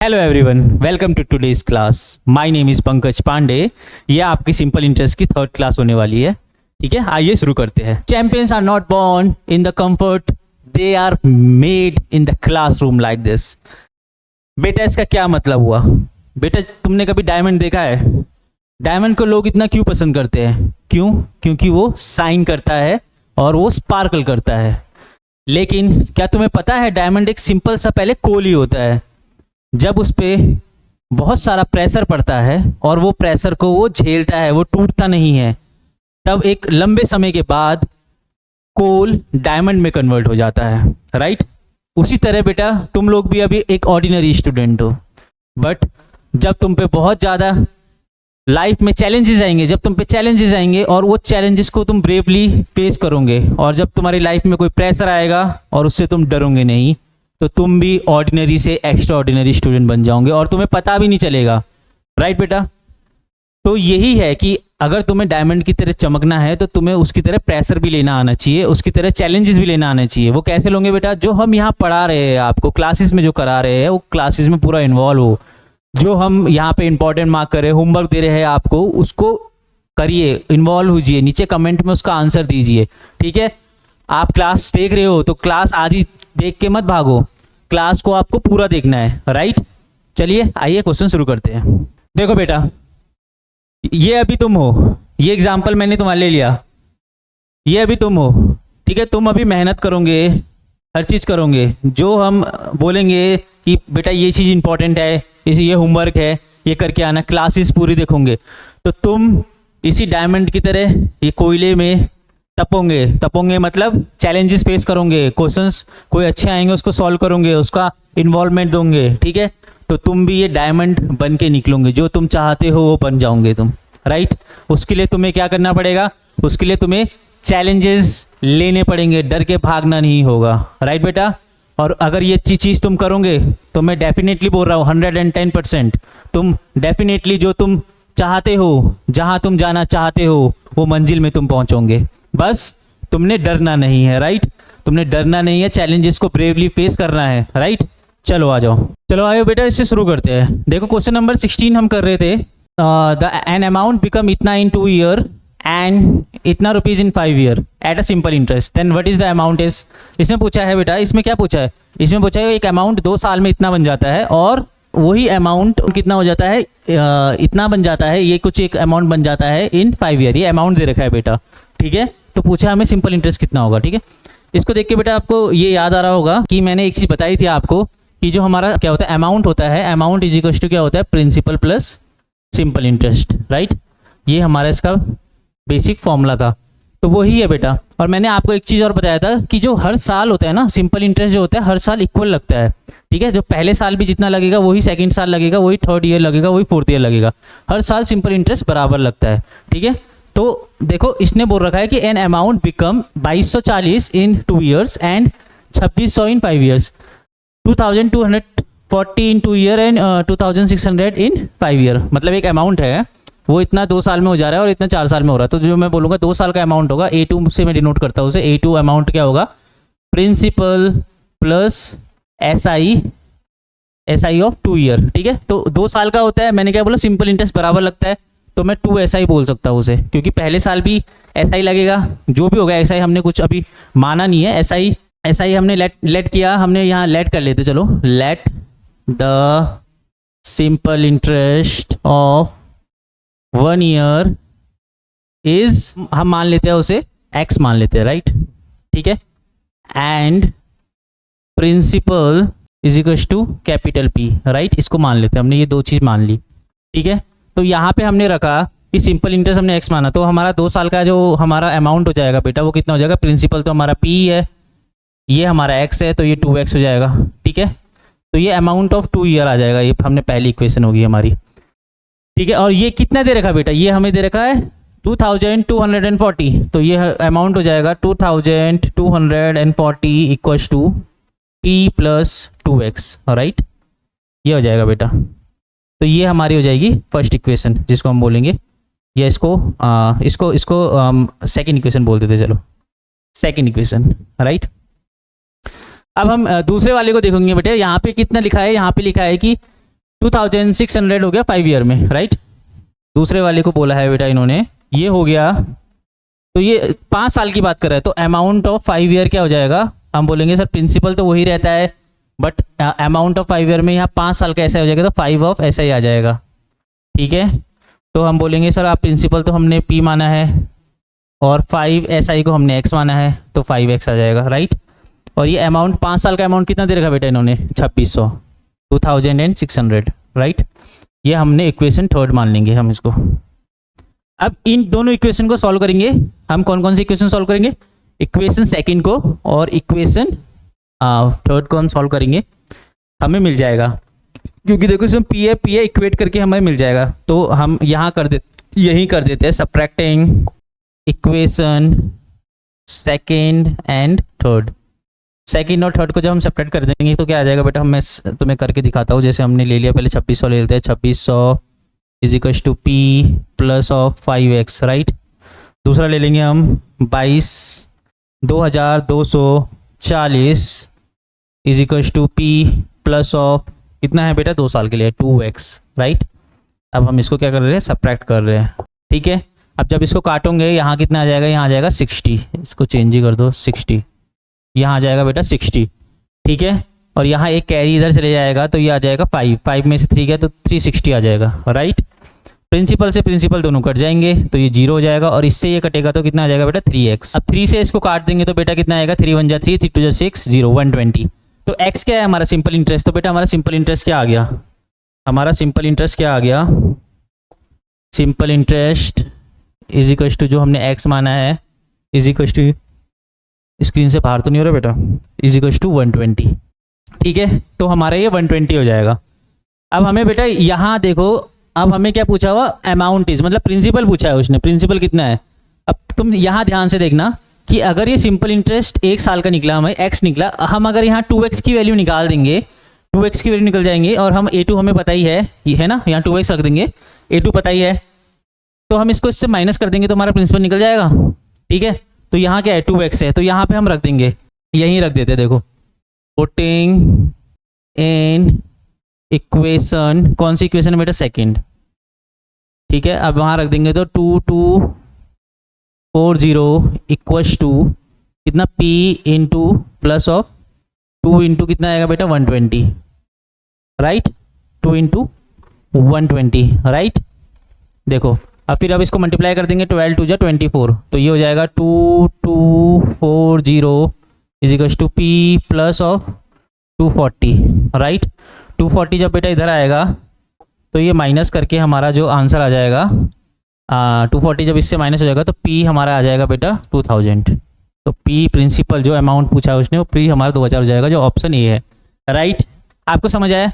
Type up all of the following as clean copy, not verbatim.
Hello everyone, welcome to today's class. My name is Pankaj Pandey. ये आपकी simple interest की third class होने वाली है। ठीक है, आइए शुरू करते हैं। Champions are not born in the comfort, they are made in the classroom like this. बेटा, इसका क्या मतलब हुआ? बेटा, तुमने कभी डायमंड देखा है? डायमंड को लोग इतना क्यों पसंद करते हैं? क्यों? क्योंकि वो शाइन करता है और वो स्पार्कल करता है। लेकिन क्या तुम्हें पता है, डायमंड एक सिंपल सा पहले कोल ही होता है। जब उस पर बहुत सारा प्रेशर पड़ता है और वो प्रेशर को वो झेलता है, वो टूटता नहीं है, तब एक लंबे समय के बाद कोल डायमंड में कन्वर्ट हो जाता है। राइट? उसी तरह बेटा, तुम लोग भी अभी एक ऑर्डिनरी स्टूडेंट हो, बट जब तुम पे बहुत ज़्यादा लाइफ में चैलेंजेस आएंगे, जब तुम पे चैलेंजेस आएंगे और वो चैलेंजेस को तुम ब्रेवली फेस करोगे, और जब तुम्हारी लाइफ में कोई प्रेशर आएगा और उससे तुम डरोगे नहीं, तो तुम भी ऑर्डिनरी से एक्स्ट्रा ऑर्डिनरी स्टूडेंट बन जाओगे और तुम्हें पता भी नहीं चलेगा। राइट बेटा? तो यही है कि अगर तुम्हें डायमंड की तरह चमकना है तो तुम्हें उसकी तरह प्रेशर भी लेना आना चाहिए, उसकी तरह चैलेंजेस भी लेना आना चाहिए। वो कैसे लोगे बेटा? जो हम यहाँ पढ़ा रहे हैं आपको, क्लासेस में जो करा रहे हैं, वो क्लासेस में पूरा इन्वॉल्व हो। जो हम यहाँ पे इंपॉर्टेंट मार्क कर रहे हैं, होमवर्क दे रहे हैं आपको, उसको करिए, इन्वॉल्व होजिए, नीचे कमेंट में उसका आंसर दीजिए। ठीक है? आप क्लास देख रहे हो तो क्लास आधी देख के मत भागो, क्लास को आपको पूरा देखना है। राइट? चलिए आइए क्वेश्चन शुरू करते हैं। देखो बेटा, ये अभी तुम हो, ये एग्जाम्पल मैंने तुम्हारे लिए लिया, ये अभी तुम हो। ठीक है? तुम अभी मेहनत करोगे, हर चीज़ करोगे, जो हम बोलेंगे कि बेटा ये चीज़ इंपॉर्टेंट है, ये होमवर्क है, ये करके आना, क्लासेस पूरी देखोगे, तो तुम इसी डायमंड की तरह ये कोयले में तपोगे मतलब चैलेंजेस फेस करोगे, क्वेश्चंस कोई अच्छे आएंगे उसको सॉल्व करोगे, उसका इन्वॉल्वमेंट दोगे। ठीक है? तो तुम भी ये डायमंड बन के निकलोगे, जो तुम चाहते हो वो बन जाओगे तुम। राइट? उसके लिए तुम्हें क्या करना पड़ेगा? उसके लिए तुम्हें चैलेंजेस लेने पड़ेंगे, डर के भागना नहीं होगा। राइट बेटा? और अगर ये चीज़ तुम करोगे तो मैं डेफिनेटली बोल रहा हूँ 110% तुम डेफिनेटली जो तुम चाहते हो, जहाँ तुम जाना चाहते हो, वो मंजिल में तुम पहुँचोगे। बस तुमने डरना नहीं है। राइट? तुमने डरना नहीं है, चैलेंजेस को ब्रेवली फेस करना है। राइट? चलो आ जाओ, चलो आयो बेटा, इससे शुरू करते हैं। देखो क्वेश्चन नंबर 16 हम कर रहे थे। एन अमाउंट बिकम इतना इन 2 ईयर एंड इतना rupees in 5 year at a simple interest, then what is the amount is. इसमें पूछा है बेटा, इसमें क्या पूछा है? इसमें पूछा है एक अमाउंट 2 साल में इतना बन जाता है, और वही अमाउंट कितना हो जाता है, इतना बन जाता है, ये कुछ एक अमाउंट बन जाता है इन 5 ईयर। ये अमाउंट दे रखा है बेटा। ठीक है? तो पूछा हमें सिंपल इंटरेस्ट कितना होगा। ठीक है? इसको देख के बेटा आपको ये याद आ रहा होगा कि मैंने एक चीज़ बताई थी आपको कि जो हमारा क्या होता है, अमाउंट होता है, अमाउंट इज इक्वल टू क्या होता है, principal plus simple interest. Right? ये हमारा इसका बेसिक फॉर्मूला था, तो वही है बेटा। और मैंने आपको एक चीज़ और बताया था कि जो हर साल होता है ना, सिंपल इंटरेस्ट जो होता है हर साल इक्वल लगता है। ठीक है? जो पहले साल भी जितना लगेगा वही सेकंड साल लगेगा, वही थर्ड ईयर लगेगा, वही फोर्थ ईयर लगेगा, हर साल सिंपल इंटरेस्ट बराबर लगता है। ठीक है? तो देखो इसने बोल रखा है कि N amount become 2240 in 2 years and 2600 in 5 years, 2240 in 2 year and 2600 in 5 year. मतलब एक अमाउंट है वो इतना 2 साल में हो जा रहा है और इतना 4 साल में हो रहा है। तो जो मैं बोलूँगा 2 साल का अमाउंट होगा, A2 से मैं डिनोट करता हूँ उसे। A2 अमाउंट क्या होगा, principal plus SI of 2 year. ठीक है? तो 2 साल का होता है, मैंने क्या बोला, सिंपल इंटरेस्ट बराबर लगता है, तो मैं 2 SI बोल सकता हूँ उसे, क्योंकि पहले साल भी SI लगेगा, जो भी होगा SI हमने कुछ अभी माना नहीं है। SI हमने लेट किया, हमने यहाँ लेट कर लेते, चलो let the simple interest of 1 year is, हम मान लेते हैं उसे X मान लेते हैं। राइट? ठीक है? And principal is equal to capital P। Right? इसको मान लेते हैं, हमने ये 2 चीज़ मान ली। ठीक है? तो यहाँ पे हमने रखा कि सिंपल इंटरेस्ट हमने X माना, तो हमारा 2 साल का जो हमारा अमाउंट हो जाएगा बेटा, वो कितना हो जाएगा, प्रिंसिपल तो हमारा P है, ये हमारा X है, तो ये 2X हो जाएगा। ठीक है? तो ये अमाउंट ऑफ 2 ईयर आ जाएगा, ये हमने पहली इक्वेशन होगी हमारी। ठीक है? और ये कितना दे रखा बेटा, ये हमें दे रखा है 2240, तो ये अमाउंट हो जाएगा 2240 equals to P plus 2X। Right? ये हो जाएगा बेटा। तो ये हमारी हो जाएगी फर्स्ट इक्वेशन, जिसको हम बोलेंगे, या इसको सेकंड इक्वेशन बोल देते। चलो सेकंड इक्वेशन। राइट? अब हम दूसरे वाले को देखेंगे बेटे। यहाँ पे कितना लिखा है, यहाँ पे लिखा है कि 2600 हो गया 5 ईयर में, राइट। दूसरे वाले को बोला है बेटा इन्होंने, ये हो गया, तो ये 5 साल की बात कर रहा है, तो अमाउंट ऑफ 5 ईयर क्या हो जाएगा, हम बोलेंगे सर प्रिंसिपल तो वही रहता है बट अमाउंट ऑफ 5 ईयर में यहाँ 5 साल का ऐसा हो जाएगा, तो 5 ऑफ ऐसा ही आ जाएगा, ठीक है। तो हम बोलेंगे सर आप प्रिंसिपल तो हमने P माना है और 5 SI को हमने X माना है, तो 5X आ जाएगा, राइट। और ये अमाउंट 5 साल का अमाउंट कितना दे रखा बेटा इन्होंने, 2600 राइट। ये हमने इक्वेशन थर्ड मान लेंगे हम इसको। अब इन दोनों इक्वेशन को सॉल्व करेंगे हम। कौन कौन सी इक्वेशन सॉल्व करेंगे, इक्वेशन सेकंड को और इक्वेशन थर्ड को हम सॉल्व करेंगे, हमें मिल जाएगा, क्योंकि देखो इसमें पी है इक्वेट करके हमें मिल जाएगा। तो हम यहाँ यही कर देते हैं, subtracting equation second and third. Second और थर्ड को जब हम सब्ट्रैक्ट कर देंगे तो क्या आ जाएगा बेटा, मैं तुम्हें करके दिखाता हूँ। जैसे हमने ले लिया, पहले 2600 ले लेते हैं, 2600 is equal to P plus of 5X, right. दूसरा ले लेंगे हम 2240 is equal to P plus of कितना है बेटा, 2 साल के लिए 2X, राइट। अब हम इसको क्या कर रहे हैं, सब्ट्रैक्ट कर रहे हैं, ठीक है। अब जब इसको काटोगे यहाँ कितना आ जाएगा, यहाँ आ जाएगा 60, इसको चेंज ही कर दो 60, यहाँ आ जाएगा बेटा 60, ठीक है। और यहाँ एक कैरी इधर चले जाएगा तो ये आ जाएगा 5 में से 3 गया तो 360 आ जाएगा, राइट। प्रिंसिपल से प्रिंसिपल दोनों कट जाएंगे तो ये 0 हो जाएगा, और इससे ये कटेगा तो कितना आ जाएगा बेटा 3x। अब 3 से इसको काट देंगे तो बेटा कितना आएगा, 3 1 जा 3, 3 2 जा 6, 0 120। तो x क्या है हमारा, सिंपल इंटरेस्ट। तो बेटा हमारा सिंपल इंटरेस्ट क्या आ गया, हमारा सिंपल इंटरेस्ट क्या आ गया, simple interest is equal to जो हमने x माना है इज इक्वल टू, स्क्रीन से बाहर तो नहीं हो रहा बेटा, इज इक्वल टू 120, ठीक है। तो हमारा ये 120 हो जाएगा। अब हमें बेटा यहाँ देखो, अब हमें क्या पूछा हुआ, अमाउंट इज, मतलब प्रिंसिपल पूछा है उसने, प्रिंसिपल कितना है। अब तुम यहाँ ध्यान से देखना कि अगर ये सिंपल इंटरेस्ट 1 साल का निकला, हमें x निकला, हम अगर यहाँ 2x की वैल्यू निकाल देंगे, 2x की वैल्यू निकल जाएंगे, और हम a2 हमें पता ही है, ये है ना, यहाँ 2x रख देंगे, a2 पता ही है, तो हम इसको इससे माइनस कर देंगे तो हमारा प्रिंसिपल निकल जाएगा, ठीक है। तो यहाँ क्या है, 2x है, तो यहाँ पे हम रख देंगे, यहीं रख देते हैं, देखो पुटिंग इन इक्वेशन, कौन सी इक्वेशन है बेटा, सेकंड, ठीक है। अब वहाँ रख देंगे तो 2240 इक्वल्स टू कितना, P into plus of 2 into कितना आएगा बेटा 120, राइट, 2 इंटू 120, राइट। देखो अब फिर अब इसको मल्टीप्लाई कर देंगे, 12 2 जा 24, तो ये हो जाएगा 2240 is equal to P plus of 240, right. 240 जब बेटा इधर आएगा तो ये माइनस करके हमारा जो आंसर आ जाएगा, 240 जब इससे माइनस हो जाएगा तो P हमारा आ जाएगा बेटा 2000। तो P प्रिंसिपल जो अमाउंट पूछा है उसने, वो P हमारा 2000 हो जाएगा, जो ऑप्शन ए है, राइट। आपको समझ आया।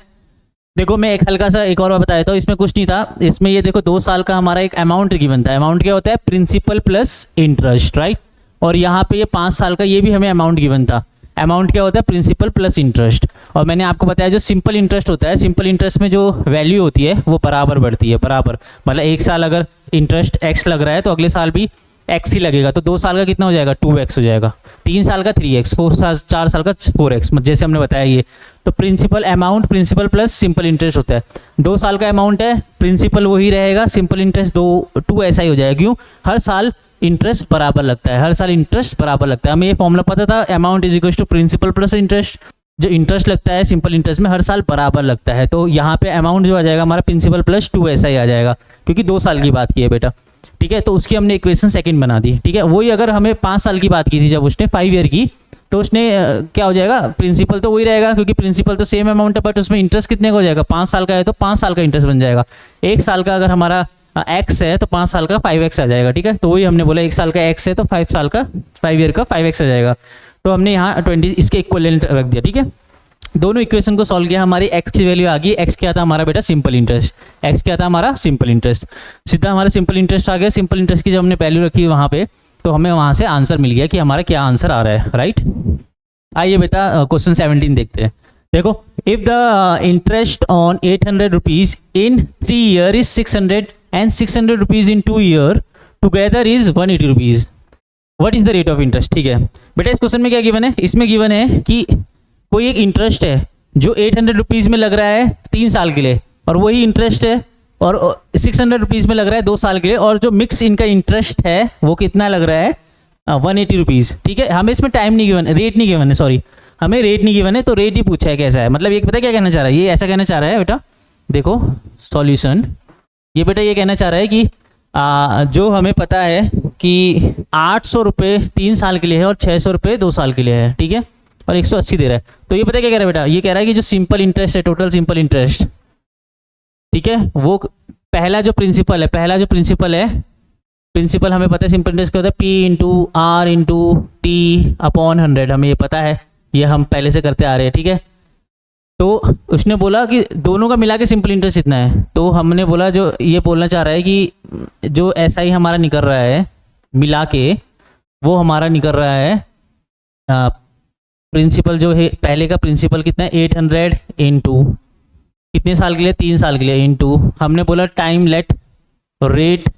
देखो मैं एक हल्का सा एक और बता देता हूँ, इसमें कुछ नहीं था, इसमें ये देखो 2 साल का हमारा एक अमाउंट गिवन था। अमाउंट क्या होता है, प्रिंसिपल प्लस इंटरेस्ट, राइट। और यहाँ पे ये 5 साल का ये भी हमें अमाउंट गिवन था। अमाउंट क्या होता है, प्रिंसिपल प्लस इंटरेस्ट। और मैंने आपको बताया जो सिंपल इंटरेस्ट होता है, सिंपल इंटरेस्ट में जो वैल्यू होती है वो बराबर बढ़ती है, बराबर, मतलब 1 साल अगर इंटरेस्ट x लग रहा है तो अगले साल भी x ही लगेगा। तो 2 साल का कितना हो जाएगा, 2x हो जाएगा, 3 साल का 3x, 4 साल का 4x, जैसे हमने बताया ये। तो principal amount principal plus simple interest होता है। 2 साल का अमाउंट है, प्रिंसिपल वही रहेगा, सिंपल इंटरेस्ट 2 ऐसा ही हो जाएगा। क्यों, हर साल इंटरेस्ट बराबर लगता है, हर साल इंटरेस्ट बराबर लगता है। हमें ये फॉर्मूला पता था, amount is equal to principal plus interest. जो इंटरेस्ट लगता है सिंपल इंटरेस्ट में हर साल बराबर लगता है। तो यहाँ पे अमाउंट जो आ जाएगा हमारा प्रिंसिपल प्लस 2 ऐसा ही आ जाएगा, क्योंकि 2 साल की बात की है बेटा, ठीक है। तो उसकी हमने इक्वेशन सेकंड बना दी, ठीक है। वही अगर हमें 5 साल की बात की थी जब उसने 5 ईयर की, तो उसने क्या हो जाएगा, प्रिंसिपल तो वही रहेगा, क्योंकि प्रिंसिपल तो सेम अमाउंट है, बट उसमें इंटरेस्ट कितने का हो जाएगा, 5 साल का है तो 5 साल का इंटरेस्ट बन जाएगा। 1 साल का अगर हमारा x है तो 5 साल का 5x आ जाएगा, ठीक है। तो वही हमने बोला 1 साल का x है तो 5 साल का 5 ईयर का 5x आ जाएगा। तो हमने यहाँ 20 इसके इक्विवेलेंट रख दिया, ठीक है। दोनों इक्वेशन को सॉल्व किया, हमारी x की वैल्यू आ गई। x क्या था हमारा बेटा, सिंपल इंटरेस्ट। x क्या था हमारा, सिंपल इंटरेस्ट। सीधा हमारा सिंपल इंटरेस्ट आ गया। सिंपल इंटरेस्ट की जब हमने वैल्यू रखी वहाँ पे, तो हमें वहाँ से आंसर मिल गया कि हमारा क्या आंसर आ रहा है, राइट। आइए बेटा क्वेश्चन 17 देखते हैं। देखो, if the interest on 800 rupees in 3 year is 600 and 600 rupees in 2 year together is 180 rupees, what is the rate of interest. ठीक है बेटा, इस क्वेश्चन में क्या गिवन है, इसमें गिवन है कि कोई एक इंटरेस्ट है जो 800 रुपीज में लग रहा है 3 साल के लिए, और वही इंटरेस्ट है, और 600 रुपीज़ में लग रहा है 2 साल के लिए, और जो मिक्स इनका इंटरेस्ट है वो कितना लग रहा है 180 रुपीज़। ठीक है, हमें इसमें टाइम नहीं गिवन, रेट नहीं गिवन है, सॉरी हमें रेट नहीं गिवन है, तो रेट ही पूछा है कैसा है। मतलब ये पता क्या कहना चाह रहा है, ये ऐसा कहना चाह रहा है बेटा, देखो सॉल्यूशन, ये बेटा ये कहना चाह रहा है कि जो हमें पता है कि 800 रुपये 3 साल के लिए है और 600 रुपये 2 साल के लिए है, ठीक है, और 180 दे रहा है। तो ये पता क्या कह रहा है बेटा, ये कह रहा है कि जो सिंपल इंटरेस्ट है, टोटल सिंपल इंटरेस्ट, ठीक है, वो पहला जो प्रिंसिपल है, प्रिंसिपल हमें पता है सिंपल इंटरेस्ट क्या होता है, P into R into T upon 100, हमें ये पता है, ये हम पहले से करते आ रहे हैं, ठीक है। तो उसने बोला कि दोनों का मिला के सिंपल इंटरेस्ट इतना है, तो हमने बोला जो ये बोलना चाह रहा है कि जो SI हमारा निकल रहा है मिला के, वो हमारा निकल रहा है प्रिंसिपल जो है, पहले का प्रिंसिपल कितना है 800 इंटू कितने साल के लिए, 3 साल के लिए, इंटू हमने बोला टाइम लेट रेट,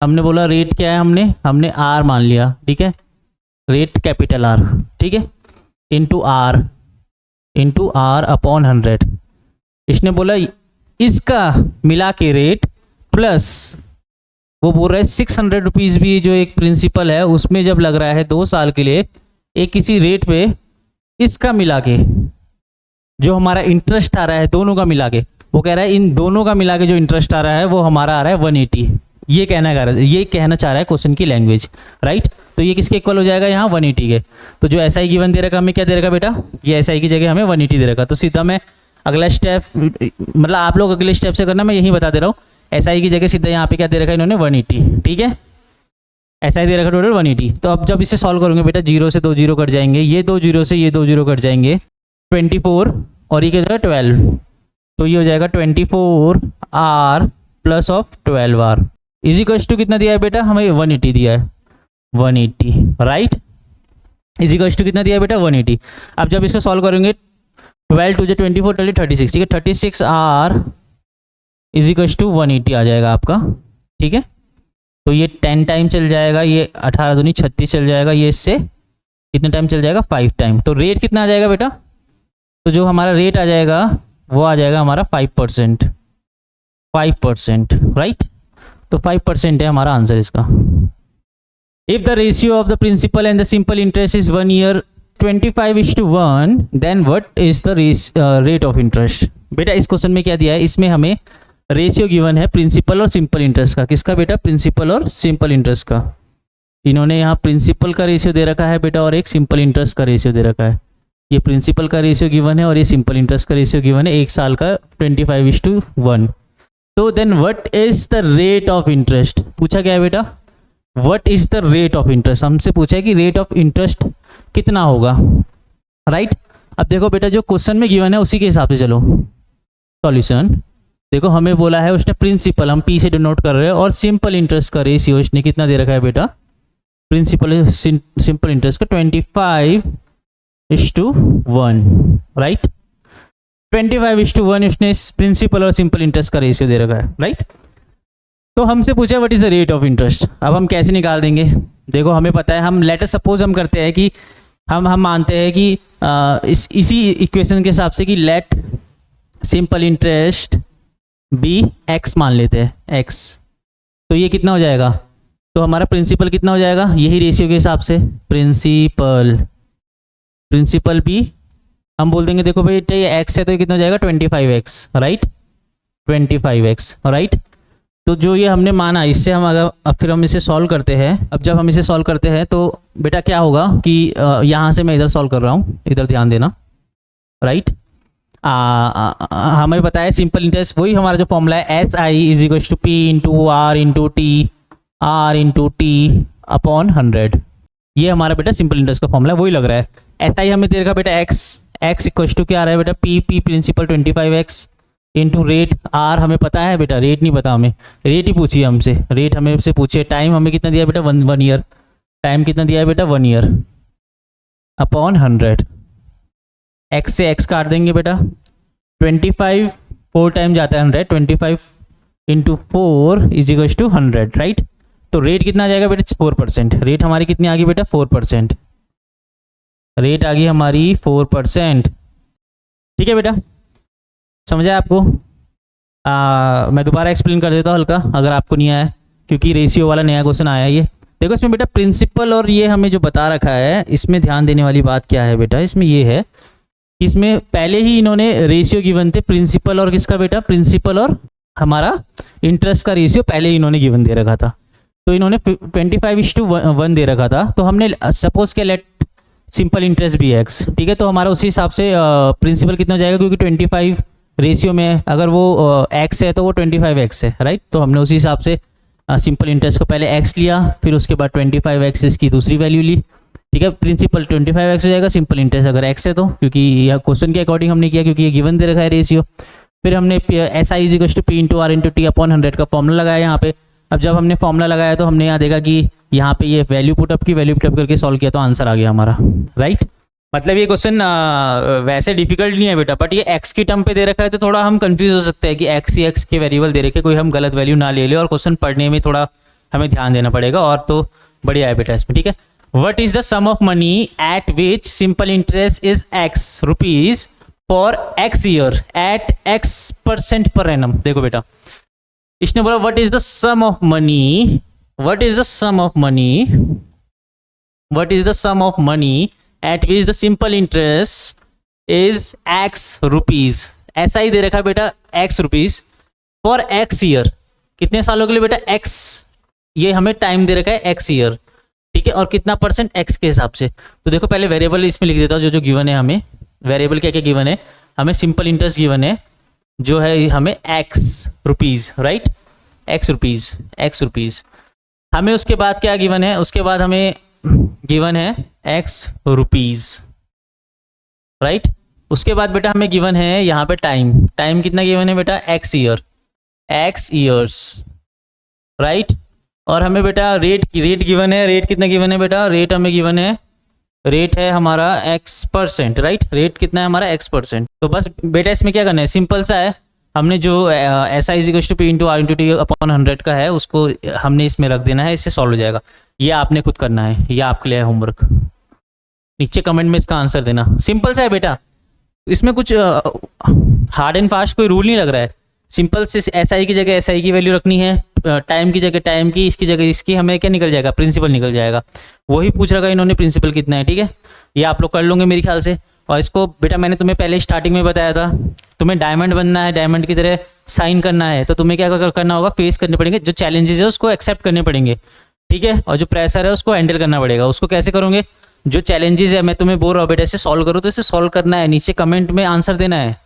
हमने बोला रेट क्या है, हमने R मान लिया, ठीक है, रेट कैपिटल R, ठीक है, इंटू आर अपॉन 100। इसने बोला इसका मिला के रेट प्लस वो बोल रहा है 600 रुपीज़ भी जो एक प्रिंसिपल है उसमें जब लग रहा है 2 साल के लिए एक किसी रेट पे, इसका मिला के जो हमारा इंटरेस्ट आ रहा है दोनों का मिला के, वो कह रहा है इन दोनों का मिला के जो इंटरेस्ट आ रहा है वो हमारा आ रहा है 180। ये कहना चाह रहा है क्वेश्चन की लैंग्वेज, राइट। तो ये किसके इक्वल हो जाएगा यहाँ 180 के। तो जो SI गिवन दे रखा हमें क्या दे रखा बेटा, ये SI की जगह हमें 180 दे रखा। तो सीधा मैं अगला स्टेप, मतलब आप लोग अगले स्टेप से करना, मैं यही बता दे रहा हूँ। SI की जगह सीधा यहाँ पे क्या दे रखा है इन्होंने 180, ठीक है, SI दे रखा टोटल 180। तो अब जब इसे सॉल्व करोगे बेटा 0 से 2 0 कट जाएंगे, ये 2 0 से ये 2 0 कट जाएंगे, 24 और ये क्या जाएगा 12, तो ये हो जाएगा 24R plus of 12R is equal to कितना दिया है बेटा, हमें 180 दिया है, 180, राइट, इज इक्वल टू कितना दिया है बेटा 180। अब जब इसको सॉल्व करेंगे 12 2 24 36, ठीक है, 36R इज इक्वल टू 180 आ जाएगा आपका, ठीक है। तो ये 10 टाइम चल जाएगा, ये 18 दूनी 36 चल जाएगा, ये इससे कितने टाइम चल जाएगा 5 टाइम। तो रेट कितना आ जाएगा बेटा, तो जो हमारा रेट आ जाएगा वो आ जाएगा हमारा 5%, राइट। तो 5% है हमारा आंसर इसका। If the ratio of the principal and the simple interest is 1 year 25:1, then what is the rate of interest. बेटा इस क्वेश्चन में क्या दिया है, इसमें हमें रेशियो गिवन है प्रिंसिपल और सिंपल इंटरेस्ट का। किसका बेटा, प्रिंसिपल और सिंपल इंटरेस्ट का। इन्होंने यहाँ प्रिंसिपल का रेशियो दे रखा है बेटा और एक सिंपल इंटरेस्ट का रेशियो दे रखा है। ये प्रिंसिपल का रेशियो गिवन है और ये सिंपल इंटरेस्ट का रेशियो गिवन है, 1 साल का 25:1। तो then what is the rate of interest, पूछा गया है बेटा, what is the rate of interest, हमसे पूछा है कि रेट ऑफ इंटरेस्ट कितना होगा, राइट। अब देखो बेटा जो क्वेश्चन में गिवन है उसी के हिसाब से चलो सॉल्यूशन। देखो हमें बोला है उसने प्रिंसिपल, हम P से डिनोट कर रहे हैं, और सिंपल इंटरेस्ट का रेशियो इसने कितना दे रखा है बेटा, प्रिंसिपल सिंपल इंटरेस्ट का 25:1, राइट। 25:1 उसने प्रिंसिपल और सिंपल इंटरेस्ट का रेशियो दे रखा है, राइट। तो हमसे पूछा what is the rate of interest. अब हम कैसे निकाल देंगे, देखो हमें पता है, हम लेटर सपोज हम करते हैं कि हम मानते हैं कि इसी इक्वेशन के हिसाब से कि let simple interest be x मान लेते हैं, x। तो ये कितना हो जाएगा, तो हमारा प्रिंसिपल कितना हो जाएगा, यही रेशियो के हिसाब से प्रिंसिपल भी हम बोल देंगे, देखो भाई ये x है तो ये कितना हो जाएगा 25x, राइट, 25x, राइट। तो जो ये हमने माना, इससे हम अगर अब फिर हम इसे सॉल्व करते हैं, अब जब हम इसे सॉल्व करते हैं तो बेटा क्या होगा कि यहाँ से मैं इधर सॉल्व कर रहा हूँ, इधर ध्यान देना, राइट। हमें पता है सिंपल इंटरेस्ट, वही हमारा जो फॉर्मूला है SI is equal to P into R into T upon 100। ये हमारा बेटा सिंपल इंटरेस्ट का फॉर्मूला है, वही लग रहा है। SI हमें दे रखा बेटा x इक्वल टू क्या आ रहा है बेटा, P principal 25x into rate R हमें पता है बेटा, रेट नहीं पता हमें, रेट ही पूछिए हमसे, रेट हमें से पूछिए। टाइम हमें कितना दिया बेटा 1 year, टाइम कितना दिया है बेटा 1 year अपॉन 100। x से x काट देंगे बेटा, 25 4 टाइम जाता है 100, 25 इंटू 4 इज इक्वल टू 100, राइट। तो रेट कितना आ जाएगा बेटा 4%, रेट हमारी कितनी आ गई बेटा 4%, रेट आ गई हमारी 4%, ठीक है बेटा, समझा आपको। मैं दोबारा एक्सप्लेन कर देता हूँ हल्का, अगर आपको नहीं आया, क्योंकि रेशियो वाला नया क्वेश्चन आया है ये। देखो इसमें बेटा प्रिंसिपल और ये हमें जो बता रखा है, इसमें ध्यान देने वाली बात क्या है बेटा, इसमें ये है, इसमें पहले ही इन्होंने रेशियो गिवन थे, प्रिंसिपल और किसका बेटा, प्रिंसिपल और हमारा इंटरेस्ट का रेशियो पहले ही इन्होंने गिवन दे रखा था। तो इन्होंने 25:1 दे रखा था। तो हमने सपोज के लेट सिंपल इंटरेस्ट भी एक्स, ठीक है, तो हमारा उसी हिसाब से प्रिंसिपल कितना हो जाएगा, क्योंकि 25 रेशियो में अगर वो एक्स है तो वो 25x है, राइट। तो हमने उसी हिसाब से सिंपल इंटरेस्ट को पहले x लिया, फिर उसके बाद 25x इसकी दूसरी वैल्यू ली, ठीक है। प्रिंसिपल 25x हो जाएगा, सिंपल इंटरेस्ट अगर x है तो, क्योंकि यह क्वेश्चन के अकॉर्डिंग हमने किया, क्योंकि ये गिवन दे रखा है रेशियो। फिर हमने SI = P/R/T/100 का फॉर्मूला लगाया यहाँ पे। अब जब हमने फॉर्मूला लगाया तो हमने यहाँ देखा कि यहाँ पे ये वैल्यू पुटअप की, वैल्यू पुटअप करके सॉल्व किया तो आंसर आ गया हमारा, राइट। मतलब ये क्वेश्चन वैसे डिफिकल्ट नहीं है बेटा, बट ये x की टर्म पे दे रखा है तो थोड़ा हम कंफ्यूज हो सकते हैं कि x के वेरिएबल दे रखे, कोई हम गलत वैल्यू ना ले ले, और क्वेश्चन पढ़ने में थोड़ा हमें ध्यान देना पड़ेगा, और तो बढ़िया है बेटा इसमें, ठीक है। What is the sum of money at which simple interest is x rupees for x year at x% per annum. देखो बेटा इसने बोला what is the sum of money, what is the sum of money, what is the sum of money at which the simple interest is x rupees. ऐसा ही दे रखा है बेटा x rupees for x year, कितने सालों के लिए बेटा, x, ये हमें टाइम दे रखा है x ईयर, ठीक है, और कितना परसेंट x के हिसाब से। तो देखो पहले वेरिएबल इसमें लिख देता हूँ जो जो गिवन है हमें, वेरिएबल क्या क्या गिवन है हमें, सिंपल इंटरेस्ट गिवन है जो है हमें x rupees, right, x rupees, x rupees. हमें उसके बाद क्या गिवन है, उसके बाद हमें गिवन है x रुपीज, राइट। उसके बाद बेटा हमें गिवन है यहाँ पे टाइम, टाइम कितना गिवन है बेटा, x year, x years, right. और हमें बेटा रेट गिवन है, रेट कितना गिवन है बेटा, रेट हमें गिवन है, रेट है हमारा x%, राइट, रेट कितना है हमारा x%। तो बस बेटा इसमें क्या करना है, सिंपल सा है, हमने जो SI = P/R/T/100 का है उसको हमने इसमें रख देना है, इससे सॉल्व हो जाएगा। ये आपने खुद करना है, ये आपके लिए होमवर्क, नीचे कमेंट में इसका आंसर देना। सिंपल सा है बेटा, इसमें कुछ हार्ड एंड फास्ट कोई रूल नहीं लग रहा है। सिंपल से SI की जगह SI की वैल्यू रखनी है, टाइम की जगह टाइम की, इसकी जगह इसकी, हमें क्या निकल जाएगा, प्रिंसिपल निकल जाएगा। वही पूछ रखा है इन्होंने, प्रिंसिपल कितना है, ठीक है, ये आप लोग कर लोगे मेरे ख्याल से। और इसको बेटा मैंने तुम्हें पहले स्टार्टिंग में बताया था, तुम्हें डायमंड बनना है, डायमंड की तरह साइन करना है, तो तुम्हें क्या करना होगा, फेस करने पड़ेंगे, जो चैलेंजेस है उसको एक्सेप्ट करने पड़ेंगे, ठीक है, और जो प्रेशर है उसको हैंडल करना पड़ेगा। उसको कैसे करोगे, जो चैलेंजेस है मैं तुम्हें बोल रहा हूँ बेटा इसे सॉल्व करो, तो इसे सॉल्व करना है, नीचे कमेंट में आंसर देना है।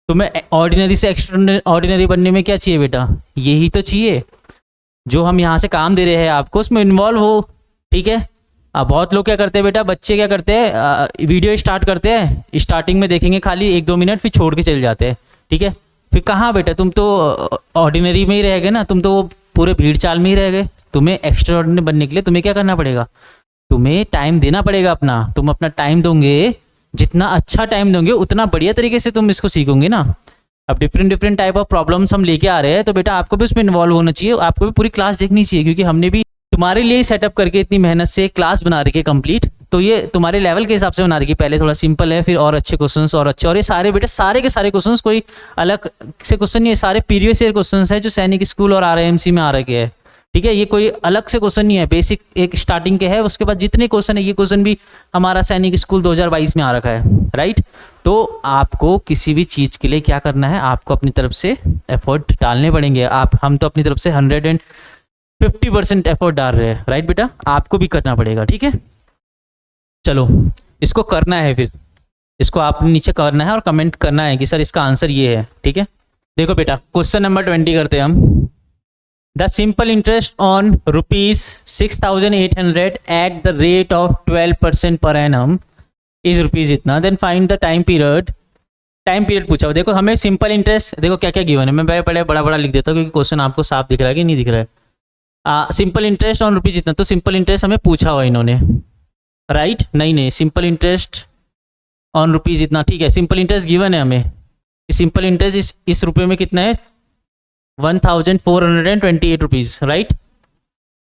तुम्हें ऑर्डिनरी से एक्स्ट्रा ऑर्डिनरी बनने में क्या चाहिए बेटा, यही तो चाहिए, जो हम यहाँ से काम दे रहे हैं आपको उसमें इन्वॉल्व हो, ठीक है। अब बहुत लोग क्या करते हैं बेटा, बच्चे क्या करते हैं, वीडियो स्टार्ट करते हैं, स्टार्टिंग में देखेंगे खाली 1-2 मिनट, फिर छोड़ के चले जाते हैं, ठीक है। फिर कहाँ बेटा, तुम तो ऑर्डिनरी में ही रह गए ना, तुम तो पूरे भीड़ चाल में ही रह गए। तुम्हें एक्स्ट्रा ऑर्डिनरी बनने के लिए तुम्हें क्या करना पड़ेगा, तुम्हें टाइम देना पड़ेगा अपना। तुम अपना टाइम दोगे, जितना अच्छा टाइम दोगे उतना बढ़िया तरीके से तुम इसको सीखोगे ना। अब डिफरेंट टाइप ऑफ प्रॉब्लम्स हम लेके आ रहे हैं, तो बेटा आपको भी उसमें इन्वॉल्व होना चाहिए, आपको भी पूरी क्लास देखनी चाहिए, क्योंकि हमने भी तुम्हारे लिए सेटअप करके इतनी मेहनत से क्लास बना रही है कंप्लीट। तो ये तुम्हारे लेवल के हिसाब से बना रही है, पहले थोड़ा सिंपल है, फिर और अच्छे क्वेश्चंस और अच्छे, और ये सारे बेटा सारे के सारे क्वेश्चंस कोई अलग से क्वेश्चन नहीं है, सारे प्रीवियस ईयर क्वेश्चंस है जो सैनिक स्कूल और RIMC में आ रखे हैं, ठीक है। ये कोई अलग से क्वेश्चन नहीं है, बेसिक एक स्टार्टिंग के है, उसके बाद जितने क्वेश्चन है ये क्वेश्चन भी हमारा सैनिक स्कूल 2022 में आ रखा है, राइट। तो आपको किसी भी चीज़ के लिए क्या करना है, आपको अपनी तरफ से एफर्ट डालने पड़ेंगे। हम तो अपनी तरफ से 150% एफर्ट डाल रहे हैं, राइट बेटा, आपको भी करना पड़ेगा, ठीक है। चलो इसको करना है, फिर इसको आपने नीचे करना है और कमेंट करना है कि सर इसका आंसर ये है, ठीक है। देखो बेटा क्वेश्चन नंबर 20 करते हैं हम। The simple interest on ₹6,800 at the rate of 12% per annum is rupees इतना, then find the time period. Time period पूछा हुआ, देखो हमें सिंपल इंटरेस्ट, देखो क्या क्या गिवन है, मैं पहले बड़ा लिख देता हूँ क्योंकि क्वेश्चन आपको साफ दिख रहा है कि नहीं दिख रहा है। सिंपल इंटरेस्ट ऑन रुपीज इतना, तो सिंपल इंटरेस्ट हमें पूछा हुआ इन्होंने, राइट, नहीं सिंपल इंटरेस्ट ऑन रुपीज इतना, ठीक है, सिंपल इंटरेस्ट गिवन है हमें। सिंपल इंटरेस्ट इस रुपये में कितना है, 1428 रुपीज, राइट,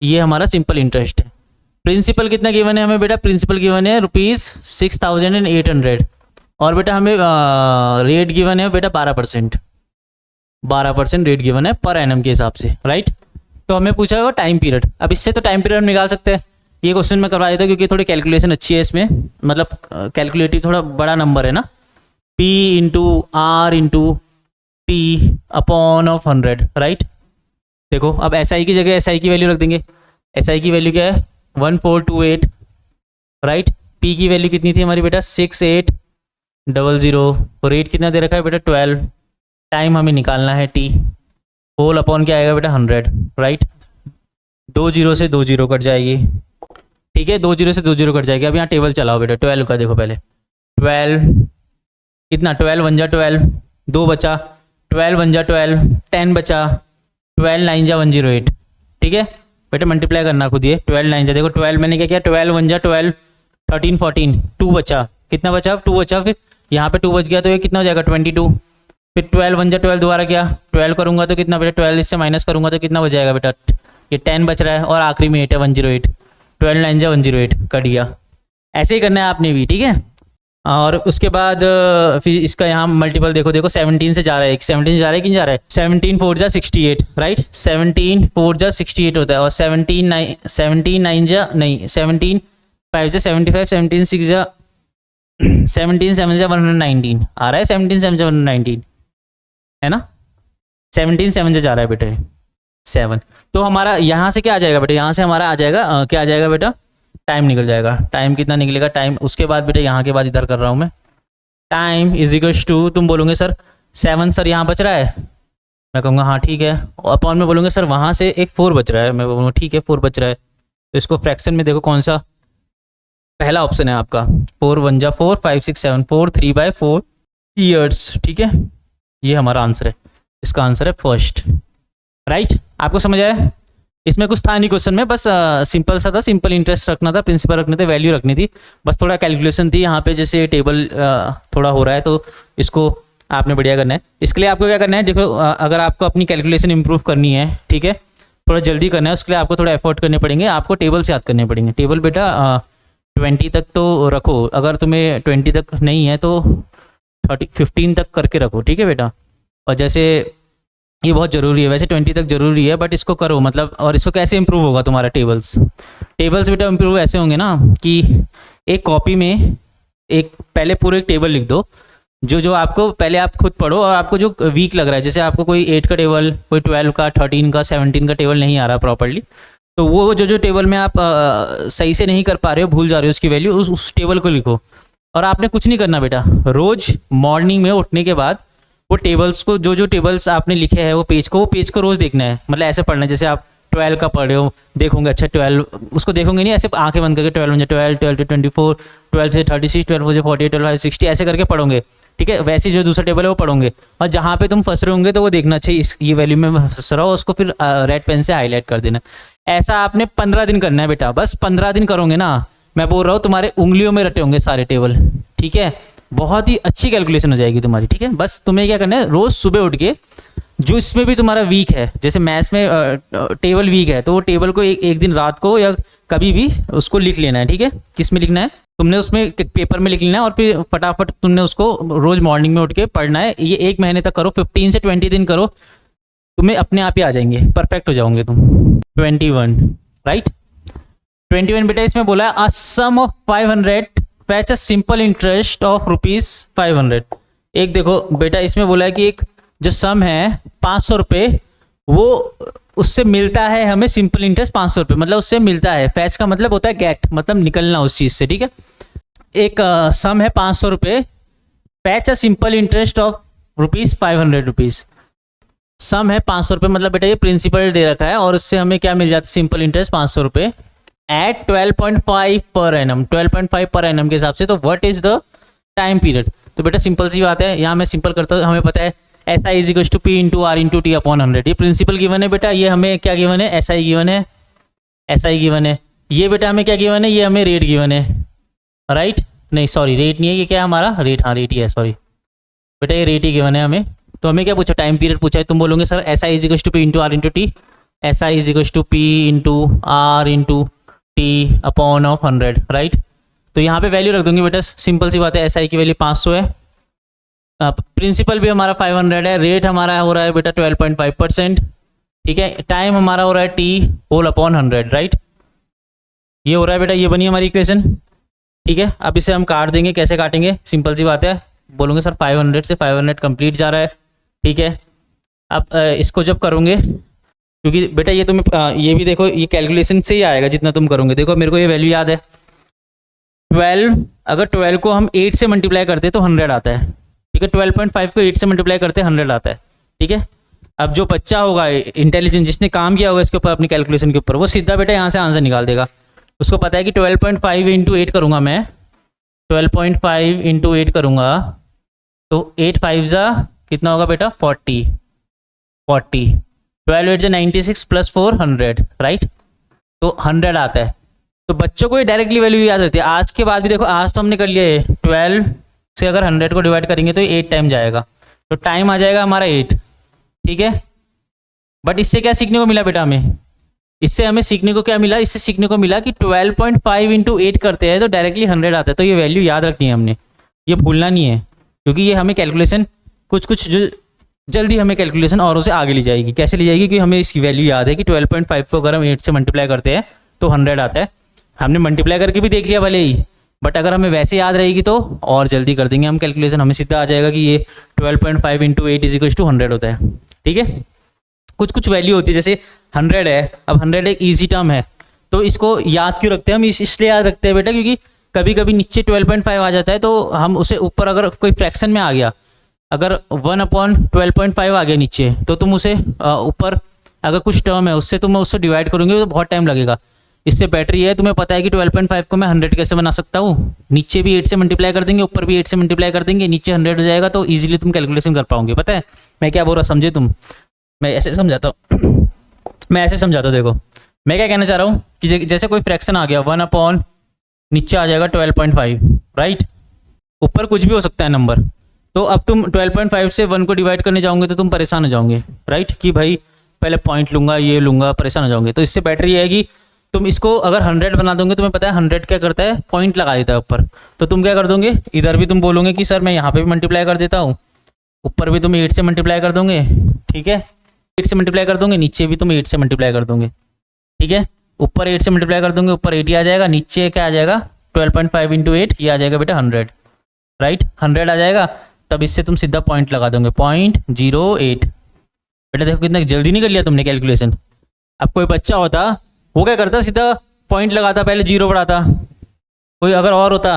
ये हमारा सिंपल इंटरेस्ट है। प्रिंसिपल कितना गिवन है हमें बेटा, प्रिंसिपल गिवन है ₹6,800, और बेटा हमें रेट गिवन है बेटा 12%, 12% रेट गिवन है पर एनम के हिसाब से, राइट। तो हमें पूछा है वो टाइम पीरियड। अब इससे तो टाइम पीरियड निकाल सकते हैं, ये क्वेश्चन मैं करवा देता हूँ क्योंकि थोड़ी कैलकुलेशन अच्छी है इसमें, मतलब कैलकुलेटिव थोड़ा बड़ा नंबर है ना। P into R into T upon of 100, right. देखो अब SI की जगह SI की वैल्यू रख देंगे। SI की वैल्यू क्या है 1428, राइट। P की वैल्यू कितनी थी हमारी बेटा 6800, रेट कितना दे रखा है बेटा 12, टाइम हमें निकालना है T, होल अपॉन क्या आएगा बेटा 100, राइट। 2 0 से 2 0 कट जाएगी, ठीक है, 2 0 से 2 0 कट जाएगी। अब यहाँ टेबल चलाओ बेटा 12 का, देखो पहले 12 कितना 12 1 जा 12, 2 बचा, 12 1 जा 12, 10 बचा, 12 9 जा 108, ठीक है बेटा मल्टीप्लाई करना खुद ये 12 9 जा, देखो 12 मैंने क्या किया 12 1 जा 12, 13 14, 2 बचा, कितना बचा 2 बचा, फिर यहाँ पे 2 बच गया तो ये कितना हो जाएगा 22, फिर 12 1 जा 12 दोबारा क्या 12 करूंगा तो कितना बेटा 12 इससे माइनस करूंगा तो कितना बच जाएगा बेटा, ये 10 बच रहा है और आखिरी में 8 है 108, 12 9 जा 108 कट गया। ऐसे ही करना है आपने भी, ठीक है। और उसके बाद फिर इसका यहाँ मल्टीपल देखो 17 से जा रहा है, 17 से जा रहा है कि नहीं जा रहा है, 17 4 जा 68, राइट। 17 4 जा 68 होता है और 17 9 जा नहीं 17 5 जा 75, 17 6 जा 17 7 जा 119 आ रहा है, 17 7 जा 119 है ना, 17 7 से जा रहा है बेटा 7। तो हमारा यहाँ से क्या आ जाएगा बेटा, यहाँ से हमारा आ जाएगा क्या आ जाएगा बेटा, टाइम निकल जाएगा। टाइम कितना निकलेगा टाइम, उसके बाद बेटा यहाँ के बाद इधर कर रहा हूँ मैं, टाइम इज इक्वल्स टू, तुम बोलोगे सर 7 सर यहाँ बच रहा है, मैं कहूँगा हाँ ठीक है, अपॉन में बोलूँगे सर वहाँ से एक 4 बच रहा है, मैं बोलूँगा ठीक है 4 बच रहा है, तो इसको फ्रैक्शन में देखो कौन सा पहला ऑप्शन है आपका, 4 1 जा 4 5 6 7 4 3/4 ईयर्स, ठीक है, ये हमारा आंसर है, इसका आंसर है फर्स्ट, राइट। आपको समझ आया, इसमें कुछ था नहीं क्वेश्चन में, बस सिंपल सा था, सिंपल इंटरेस्ट रखना था, प्रिंसिपल रखने थे, वैल्यू रखनी थी, बस थोड़ा कैलकुलेशन थी यहाँ पे, जैसे टेबल थोड़ा हो रहा है तो इसको आपने बढ़िया करना है। इसके लिए आपको क्या करना है, देखो अगर आपको अपनी कैलकुलेशन इंप्रूव करनी है, ठीक है, थोड़ा जल्दी करना है, उसके लिए आपको थोड़ा एफर्ट करने पड़ेंगे, आपको टेबल से याद करने पड़ेंगे। टेबल बेटा 20 तक तो रखो, अगर तुम्हें 20 तक नहीं है तो 15 तक करके रखो, ठीक है बेटा। और जैसे ये बहुत ज़रूरी है, वैसे 20 तक ज़रूरी है बट इसको करो, मतलब और इसको कैसे इंप्रूव होगा तुम्हारा टेबल्स बेटा इंप्रूव ऐसे होंगे ना कि एक कॉपी में एक पहले पूरे टेबल लिख दो, जो आपको पहले आप खुद पढ़ो, और आपको जो वीक लग रहा है, जैसे आपको कोई 8 का टेबल, कोई 12 का, 13 का, 17 का टेबल नहीं आ रहा प्रॉपर्ली, तो वो जो टेबल में आप सही से नहीं कर पा रहे हो, भूल जा रहे हो उसकी वैल्यू, उस टेबल को लिखो। और आपने कुछ नहीं करना बेटा, रोज़ मॉर्निंग में उठने के बाद वो टेबल्स को, जो टेबल्स आपने लिखे हैं वो पेज को रोज़ देखना है, मतलब ऐसे पढ़ना है जैसे आप 12 का पढ़ रहे हो, देखोगे अच्छा 12 उसको देखोगे नहीं, ऐसे आंखें बंद करके 12 1 12 12 से 24 12 से 36 12 से 48 12 से 60 ऐसे करके पढ़ोगे, ठीक है। वैसे जो दूसरा टेबल है वो पढ़ोगे, और जहाँ पे तुम फंस रहे होंगे तो वो देखना चाहिए, ये वैल्यू में फंस रहा हो, उसको फिर रेड पेन से हाईलाइट कर देना। ऐसा आपने 15 दिन करना है बेटा, बस 15 दिन करोगे ना, मैं बोल रहा हूँ तुम्हारे उंगलियों में रटे होंगे सारे टेबल, ठीक है, बहुत ही अच्छी कैलकुलेशन हो जाएगी तुम्हारी, ठीक है। बस तुम्हें क्या करना है, रोज सुबह उठ के जो इसमें भी तुम्हारा वीक है, जैसे मैथ्स में टेबल वीक है तो वो टेबल को एक दिन रात को या कभी भी उसको लिख लेना है, ठीक है। किस में लिखना है तुमने, उसमें पेपर में लिख लेना है, और फिर फटाफट तुमने उसको रोज मॉर्निंग में उठ के पढ़ना है। ये 1 महीने तक करो, 15 से 20 दिन करो, तुम्हें अपने आप ही आ जाएंगे, परफेक्ट हो जाओगे तुम। 21 राइट, 21 बेटा इसमें बोला है a sum of 500 fetch a simple interest of ₹500। एक देखो बेटा इसमें बोला है कि एक जो सम है 500 रुपये, वो उससे मिलता है हमें सिंपल इंटरेस्ट 500 रुपये, मतलब उससे मिलता है। फैच का मतलब होता है गेट, मतलब निकलना उस चीज़ से, ठीक है। एक सम है 500 रुपये, fetch a simple interest of ₹500। सम है 500 रुपये, मतलब बेटा ये प्रिंसिपल दे रखा है और उससे हमें क्या मिल जाता है, सिंपल इंटरेस्ट 500 रुपये eight 12.5 per annum, 12.5 per annum के हिसाब से। तो what is the time period? तो बेटा सिंपल सी बात है, यहाँ मैं सिंपल करता हूँ। हमें पता है S I is equal to P into R into T upon 100। ये प्रिंसिपल गिवन है बेटा, ये हमें क्या गिवन है, एस आई गिवन है, एस आई गिवन है। ये बेटा हमें क्या गिवन है, ये हमें रेट गिवन है, राइट। नहीं सॉरी, रेट नहीं है, ये क्या है हमारा रेट, हाँ रेट ही है, सॉरी बेटा ये रेट ही गिवन है हमें। तो हमें क्या पूछा, टाइम पीरियड पूछा है। तुम बोलोगे sir S I is equal to P into R into T, S I is equal to P into R into T upon of 100, right. तो यहाँ पे वैल्यू रख दूंगी बेटा, सिंपल सी बात है, एस आई की वैल्यू 500 है, प्रिंसिपल भी हमारा 500 है, रेट हमारा हो रहा है बेटा 12.5%, ठीक है, टाइम हमारा हो रहा है टी होल अपॉन 100, राइट, ये हो रहा है बेटा, ये बनी हमारी इक्वेशन, ठीक है। अब इसे हम काट देंगे, कैसे काटेंगे, सिंपल सी बात है, बोलूँगे सर 500 से 500 कंप्लीट जा रहा है, ठीक है। अब इसको जब करोगे, क्योंकि बेटा ये तुम्हें ये भी देखो, ये कैलकुलेशन से ही आएगा जितना तुम करोगे, देखो मेरे को ये वैल्यू याद है 12, अगर 12 को हम 8 से मल्टीप्लाई करते हैं तो 100 आता है, ठीक है, 12.5 को 8 से मल्टीप्लाई करते हैं 100 आता है, ठीक है। अब जो बच्चा होगा इंटेलिजेंट, जिसने काम किया होगा इसके ऊपर, अपनी कैलकुलेशन के ऊपर, वो सीधा बेटा यहाँ से आंसर निकाल देगा, उसको पता है कि 12.5 इंटू 8 करूँगा मैं, 12.5 इंटू 8 करूँगा तो 8 5 जा कितना होगा बेटा 40, 12 8 जा 96 प्लस 4 100, राइट, तो 100 आता है। तो बच्चों को ये डायरेक्टली वैल्यू याद रहती है। आज के बाद भी देखो, आज तो हमने कर लिया है, 12 से अगर 100 को डिवाइड करेंगे तो 8 टाइम जाएगा, तो टाइम आ जाएगा हमारा 8, ठीक है। बट इससे क्या सीखने को मिला बेटा हमें, इससे हमें सीखने को क्या मिला, इससे सीखने को मिला कि 12.5 इंटू 8 करते हैं तो डायरेक्टली 100 आता है। तो ये वैल्यू याद रखनी है हमने, ये भूलना नहीं है, क्योंकि ये हमें कैलकुलेशन कुछ जो जल्दी हमें कैलकुलेशन औरों से आगे ली जाएगी। कैसे ली जाएगी, क्योंकि हमें इसकी वैल्यू याद है कि 12.5 को अगर हम 8 से मल्टीप्लाई करते हैं तो 100 आता है। हमने मल्टीप्लाई करके भी देख लिया भले ही, बट अगर हमें वैसे याद रहेगी तो और जल्दी कर देंगे हम कैलकुलेशन, हमें सीधा आ जाएगा कि ये 12.5 इंटू 8 इज इक्वल टू 100 होता है, ठीक है। कुछ वैल्यू होती है, जैसे 100 है, अब 100 एक ईजी टर्म है, तो इसको याद क्यों रखते हैं हम, इसलिए याद रखते हैं बेटा क्योंकि कभी कभी नीचे 12.5 आ जाता है, तो हम उसे ऊपर अगर कोई फ्रैक्शन में आ गया, अगर 1/12.5 आ गया नीचे, तो तुम उसे ऊपर अगर कुछ टर्म है उससे तुम उससे डिवाइड करोगे तो बहुत टाइम लगेगा। इससे बेटर ये है, तुम्हें पता है कि 12.5 को मैं 100 कैसे बना सकता हूँ, नीचे भी 8 से मल्टीप्लाई कर देंगे, ऊपर भी 8 से मल्टीप्लाई कर देंगे, नीचे 100 हो जाएगा, तो ईजिली तुम कैलकुलेशन कर पाओगे। पता है मैं क्या बोल रहा, समझे तुम, मैं ऐसे समझाता हूँ मैं ऐसे समझाता हूँ, देखो मैं क्या कहना चाह रहा हूँ कि जैसे कोई फ्रैक्शन आ गया 1 नीचे आ जाएगा 12.5, राइट, ऊपर कुछ भी हो सकता है नंबर, तो अब तुम 12.5 से 1 को डिवाइड करने जाओगे तो तुम परेशान हो जाओगे, राइट, कि भाई पहले पॉइंट लूंगा, ये लूंगा, परेशान हो जाओगे। तो इससे बेटर ये है कि तुम इसको अगर 100 बना दोगे, तुम्हें पता है 100 क्या करता है, पॉइंट लगा देता है ऊपर, तो तुम क्या कर दोगे, इधर भी तुम बोलोगे कि सर मैं यहाँ पे भी मल्टीप्लाई कर देता हूँ, ऊपर भी तुम 8 से मल्टीप्लाई कर दोगे, ठीक है, 8 से मल्टीप्लाई कर दोगे, नीचे भी तुम 8 से मल्टीप्लाई कर दोगे, ठीक है, ऊपर 8 से मल्टीप्लाई कर दोगे, ऊपर 80 आ जाएगा, नीचे क्या आ जाएगा 12.5 इंटू 8, ये आ जाएगा बेटा 100, राइट, 100 आ जाएगा, तब इससे तुम सीधा पॉइंट लगा दोगे 0.08। बेटा देखो कितना जल्दी नहीं कर लिया तुमने कैलकुलेशन। अब कोई बच्चा होता वो क्या करता, सीधा पॉइंट लगाता, पहले 0 बढ़ाता। कोई अगर और होता,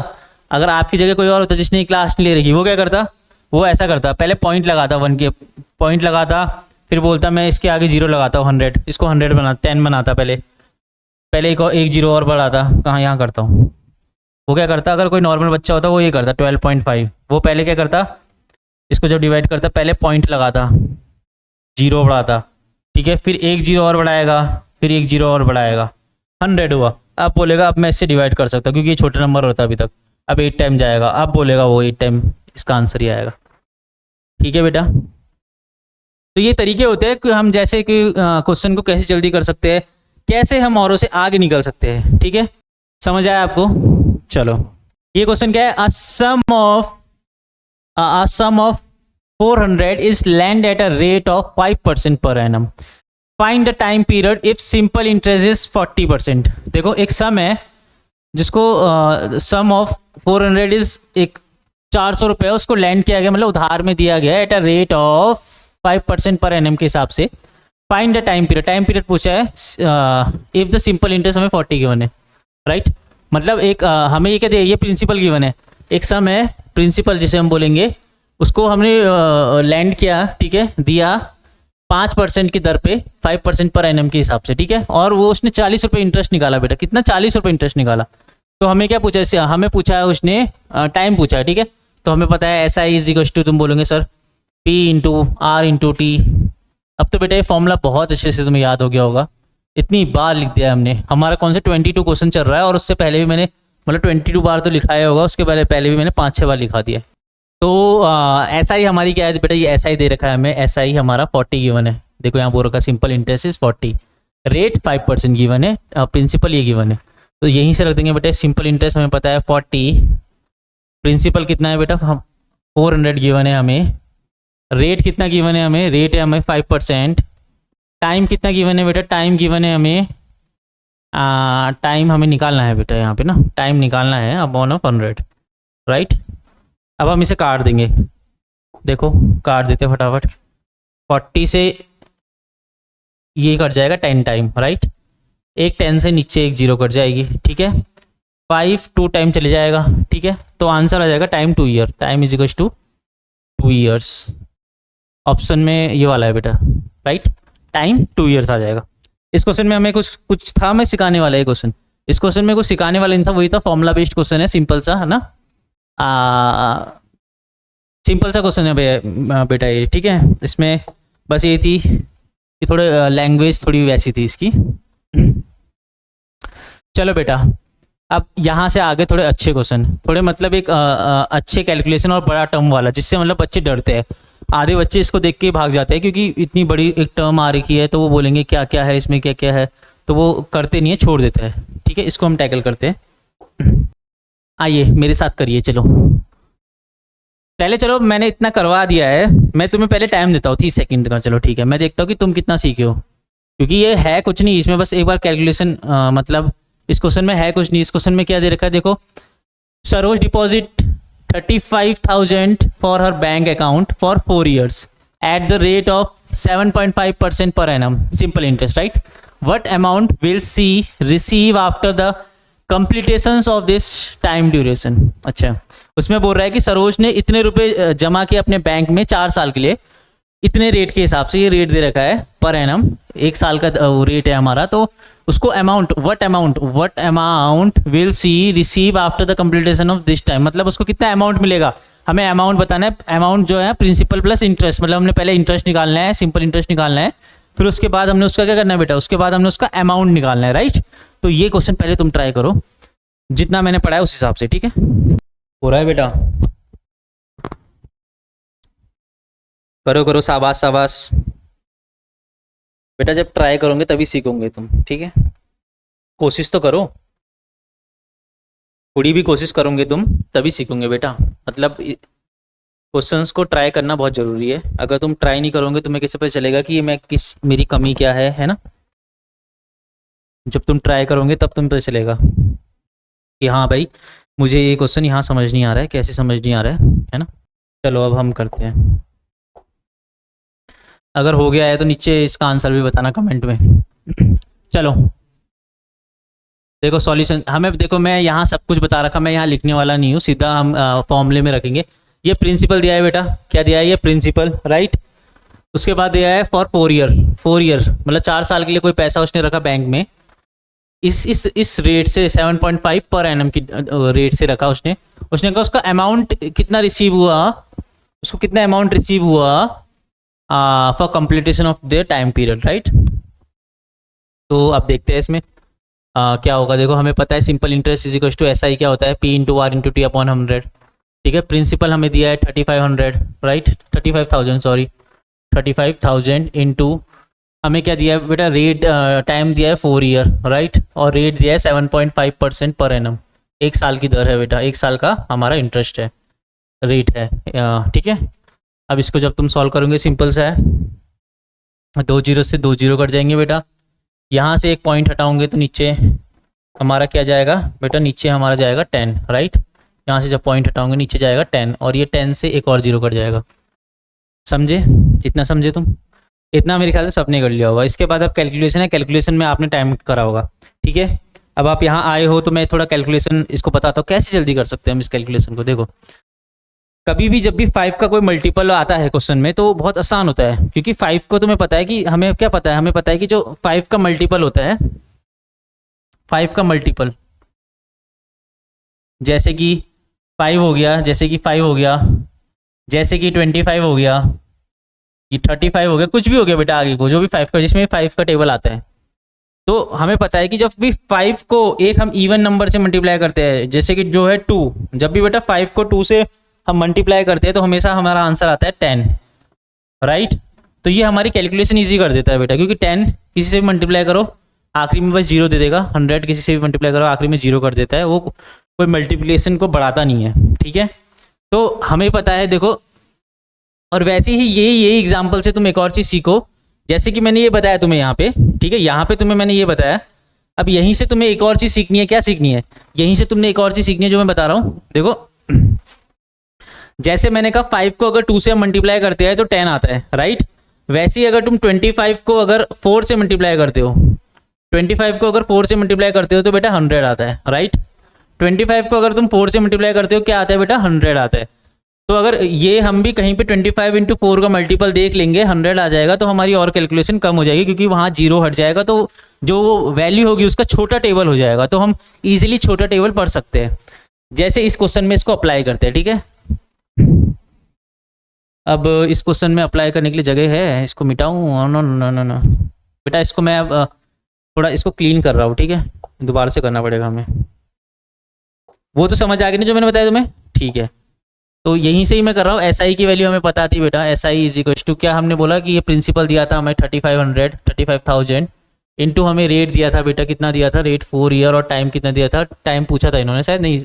अगर आपकी जगह कोई और होता जिसने क्लास नहीं ले रखी, वो क्या करता, वो ऐसा करता, पहले पॉइंट लगाता, 1 के पॉइंट लगाता, फिर बोलता मैं इसके आगे 0 लगाता हूँ 100, इसको 100 बना 10 बनाता, पहले एक 0 और बढ़ाता, कहाँ यहाँ करता हूँ। वो क्या करता, अगर कोई नॉर्मल बच्चा होता वो ये करता 12.5, वो पहले क्या करता, इसको जब डिवाइड करता पहले पॉइंट लगाता, 0 बढ़ाता, ठीक है, फिर एक 0 और बढ़ाएगा, फिर एक 0 और बढ़ाएगा, 100 हुआ। अब बोलेगा अब मैं इससे डिवाइड कर सकता क्योंकि ये छोटा नंबर होता अभी तक, अब 8 टाइम जाएगा, अब बोलेगा वो 8 टाइम, इसका आंसर ही आएगा, ठीक है बेटा। तो ये तरीके होते हैं कि हम जैसे कि क्वेश्चन को कैसे जल्दी कर सकते हैं, कैसे हम औरों से आगे निकल सकते हैं, ठीक है, समझ आया आपको। चलो ये क्वेश्चन क्या है, a sum of 400 is lend at a rate of 5% per annum. Find the time period if simple interest is 40%. देखो एक सम है जिसको सम ऑफ 400 इज एक 400 रुपये उसको लैंड किया गया, मतलब उधार में दिया गया at a rate of 5% per annum के हिसाब से। फाइंड द टाइम पीरियड पूछा है, इफ द सिंपल इंटरेस्ट हमें 40 गिवन है, राइट, मतलब एक हमें ये क्या दिया, ये प्रिंसिपल गिवन है, एक सम है प्रिंसिपल जिसे हम बोलेंगे, उसको हमने लैंड किया, ठीक है, दिया 5% की दर पे 5% पर एनम के हिसाब से, ठीक है, और वो उसने 40 रुपये इंटरेस्ट निकाला बेटा, कितना 40 रुपये इंटरेस्ट निकाला। तो हमें क्या पूछा है, हमें पूछा है उसने टाइम पूछा है, ठीक है, तो हमें पता है S I is equal to, तुम बोलोगे sir P into R into T. अब तो बेटा ये फॉर्मूला बहुत अच्छे से तुम्हें याद हो गया होगा, इतनी बार लिख दिया हमने, हमारा कौन से 22 क्वेश्चन चल रहा है और उससे पहले भी मैंने मतलब 22 बार तो लिखाया होगा, उसके पहले भी मैंने 5-6 बार लिखा दिया। तो एस आई हमारी क्या है बेटा, ये एस आई दे रखा है हमें, एस आई हमारा 40 गिवन है, देखो यहाँ बोल रखा simple interest is 40, rate 5% given है, प्रिंसिपल ये गिवन है, तो यहीं से रख देंगे बेटा, सिंपल इंटरेस्ट हमें पता है 40, प्रिंसिपल कितना है बेटा, 400 गिवन है हमें, रेट कितना गिवन है हमें, रेट है हमें 5%, टाइम कितना गिवन है बेटा, टाइम गिवन है हमें, टाइम हमें निकालना है बेटा यहाँ पे ना, टाइम निकालना है अपॉन ऑफ 100, राइट। अब हम इसे काट देंगे, देखो काट देते फटाफट, 40 से ये कट जाएगा 10 टाइम, राइट, एक 10 से नीचे एक 0 कट जाएगी, ठीक है, 5 2 टाइम चले जाएगा, ठीक है, तो आंसर आ जाएगा time 2 year, time is equal to 2 years, option में ये वाला है बेटा, राइट, टाइम 2 ईयर्स आ जाएगा। इस क्वेश्चन में हमें कुछ था, मैं सिखाने वाला है क्वेश्चन, इस क्वेश्चन में कुछ सिखाने वाला नहीं था, वही था, फॉर्मूला बेस्ड क्वेश्चन है, सिंपल सा है ना, सिंपल सा क्वेश्चन है बेटा ये, ठीक है, इसमें बस ये थी कि थोड़े लैंग्वेज थोड़ी वैसी थी इसकी। चलो बेटा, अब यहाँ से आगे थोड़े अच्छे क्वेश्चन, थोड़े मतलब एक अच्छे कैलकुलेशन और बड़ा टर्म वाला, जिससे मतलब बच्चे डरते हैं, आधे बच्चे इसको देख के भाग जाते हैं क्योंकि इतनी बड़ी एक टर्म आ रखी है, तो वो बोलेंगे क्या क्या है इसमें, क्या क्या है, तो वो करते नहीं है, छोड़ देते हैं, ठीक है, इसको हम टैकल करते हैं। आइए मेरे साथ करिए, चलो पहले, चलो मैंने इतना करवा दिया है, मैं तुम्हें पहले टाइम देता हूँ 30 सेकंड का, चलो ठीक है, मैं देखता हूँ कि तुम कितना सीखे हो, क्योंकि ये है कुछ नहीं, इसमें बस एक बार कैलकुलेशन, मतलब इस क्वेश्चन में है कुछ नहीं, इस क्वेश्चन में क्या दे रखा है, देखो, Saroj deposit 35,000 for her bank account for 4 years at the rate of 7.5% per annum simple interest, right, what amount will she receive after the completions of this time duration. अच्छा, उसमें बोल रहा है कि सरोज ने इतने रुपए जमा किए अपने बैंक में 4 साल के लिए, इतने रेट के हिसाब से, ये रेट दे रखा है पर एनम, 1 साल का रेट है हमारा, तो उसको amount, what amount will she receive after the completion of this time, मतलब उसको कितना अमाउंट मिलेगा, हमें अमाउंट बताना है, अमाउंट जो है प्रिंसिपल प्लस इंटरेस्ट, मतलब हमने पहले इंटरेस्ट निकालना है, सिंपल इंटरेस्ट निकालना है, फिर उसके बाद हमने उसका क्या करना है बेटा, उसके बाद हमने उसका अमाउंट निकालना है, राइट। तो ये क्वेश्चन पहले तुम ट्राई करो, जितना मैंने पढ़ा है उस हिसाब से, ठीक है, हो रहा है बेटा, करो करो, शाबाश शाबाश बेटा, जब ट्राई करोगे तभी सीखोगे तुम, ठीक है, कोशिश तो करो, थोड़ी भी कोशिश करोगे तुम तभी सीखोगे बेटा, मतलब क्वेश्चंस को ट्राई करना बहुत ज़रूरी है, अगर तुम ट्राई नहीं करोगे तुम्हें कैसे पता चलेगा कि मैं मेरी कमी क्या है ना, जब तुम ट्राई करोगे तब तुम्हें पता चलेगा कि हाँ भाई मुझे ये क्वेश्चन यहाँ समझ नहीं आ रहा है, कैसे समझ नहीं आ रहा है ना। चलो अब हम करते हैं, अगर हो गया है तो नीचे इसका आंसर भी बताना कमेंट में। चलो देखो सॉल्यूशन, हमें देखो मैं यहाँ सब कुछ बता रखा, मैं यहाँ लिखने वाला नहीं हूँ, सीधा हम फॉर्मूले में रखेंगे। ये प्रिंसिपल दिया है बेटा, क्या दिया है, ये प्रिंसिपल, राइट। उसके बाद दिया है फॉर 4 ईयर, मतलब 4 साल के लिए कोई पैसा उसने रखा बैंक में, इस रेट से 7.5 पर एनम की रेट से रखा उसने कहा उसका अमाउंट कितना रिसीव हुआ, उसको कितना अमाउंट रिसीव हुआ for completion of their time period, right. तो अब देखते हैं इसमें क्या होगा। देखो हमें पता है simple interest is equal to SI क्या होता है, P into R into T upon 100, ठीक है। प्रिंसिपल हमें दिया है 3500, राइट, 35,000 सॉरी 35,000 इंटू हमें क्या दिया है बेटा, रेट टाइम दिया है 4 ईयर, राइट, और रेट दिया है 7.5% पर एनम, 1 साल की दर है बेटा, 1 साल का हमारा इंटरेस्ट है, रेट है, ठीक है। अब इसको जब तुम सॉल्व करोगे सिंपल सा है, 2 जीरो से 2 जीरो कट जाएंगे बेटा, यहाँ से एक पॉइंट हटाओगे तो नीचे हमारा क्या जाएगा बेटा, नीचे हमारा जाएगा 10, राइट। यहाँ से जब पॉइंट हटाओगे नीचे जाएगा 10, और ये 10 से एक और 0 कट जाएगा, समझे, इतना समझे तुम, इतना मेरे ख्याल से सबने कर लिया होगा। इसके बाद अब कैलकुलेशन है, कैलकुलेशन में आपने टाइम करा होगा, ठीक है। अब आप यहाँ आए हो तो मैं थोड़ा कैलकुलेशन इसको बताता हूँ कैसे जल्दी कर सकते हैं हम इस कैलकुलेशन को। देखो कभी भी जब भी 5 का कोई मल्टीपल आता है क्वेश्चन में तो बहुत आसान होता है, क्योंकि 5 को तुम्हें पता है कि हमें क्या पता है, हमें पता है कि जो 5 का मल्टीपल होता है, 5 का मल्टीपल जैसे कि 5 हो गया, जैसे कि 5 हो गया, जैसे कि 25 हो गया, ये 35 हो गया, कुछ भी हो गया बेटा आगे को, जो भी 5 का, जिसमें 5 का टेबल आता है, तो हमें पता है कि जब भी 5 को एक हम इवन नंबर से मल्टीप्लाई करते हैं, जैसे कि जो है 2, जब भी बेटा 5 को 2 से हम मल्टीप्लाई करते हैं तो हमेशा हमारा आंसर आता है 10, राइट। तो ये हमारी कैलकुलेशन ईजी कर देता है बेटा, क्योंकि 10 किसी से भी मल्टीप्लाई करो आखिरी में बस 0 दे देगा, 100 किसी से भी मल्टीप्लाई करो आखिरी में 0 कर देता है, वो कोई मल्टीप्लिकेशन को बढ़ाता नहीं है, ठीक है। तो हमें पता है देखो, और वैसे ही यही एग्जाम्पल से तुम एक और चीज़ सीखो, जैसे कि मैंने ये बताया तुम्हें यहाँ पे, ठीक है, यहाँ पे तुम्हें मैंने ये बताया, अब यहीं से तुम्हें एक और चीज़ सीखनी है। क्या सीखनी है? यहीं से तुमने एक और चीज़ सीखनी है जो मैं बता रहा हूँ। देखो जैसे मैंने कहा 5 को अगर 2 से हम मल्टीप्लाई करते हैं तो 10 आता है, राइट। वैसे ही अगर तुम 25 को अगर 4 से मल्टीप्लाई करते हो, 25 को अगर 4 से मल्टीप्लाई करते हो तो बेटा 100 आता है, राइट। 25 को अगर तुम 4 से मल्टीप्लाई करते हो क्या आता है बेटा? 100 आता है। तो अगर ये हम भी कहीं पे 25 इंटू 4 का मल्टीपल देख लेंगे, 100 आ जाएगा, तो हमारी और कैलकुलेशन कम हो जाएगी, क्योंकि वहाँ 0 हट जाएगा, तो जो वैल्यू होगी उसका छोटा टेबल हो जाएगा, तो हम इजीली छोटा टेबल पढ़ सकते हैं। जैसे इस क्वेश्चन में इसको अप्लाई करते हैं, ठीक है। अब इस क्वेश्चन में अप्लाई करने के लिए जगह है, इसको मिटाऊँ? नो नो नो नो बेटा, इसको मैं अब थोड़ा इसको क्लीन कर रहा हूँ, ठीक है, दोबारा से करना पड़ेगा हमें। वो तो समझ आ गई ना जो मैंने बताया तुम्हें, ठीक है। तो यहीं से ही मैं कर रहा हूँ। SI की वैल्यू हमें पता थी बेटा, SI इज इक्वल टू क्या हमने बोला कि ये प्रिंसिपल दिया था हमें 35,000 इंटू हमें रेट दिया था बेटा, कितना दिया था? रेट 4 ईयर, और टाइम कितना दिया था? टाइम पूछा था इन्होंने शायद, नहीं,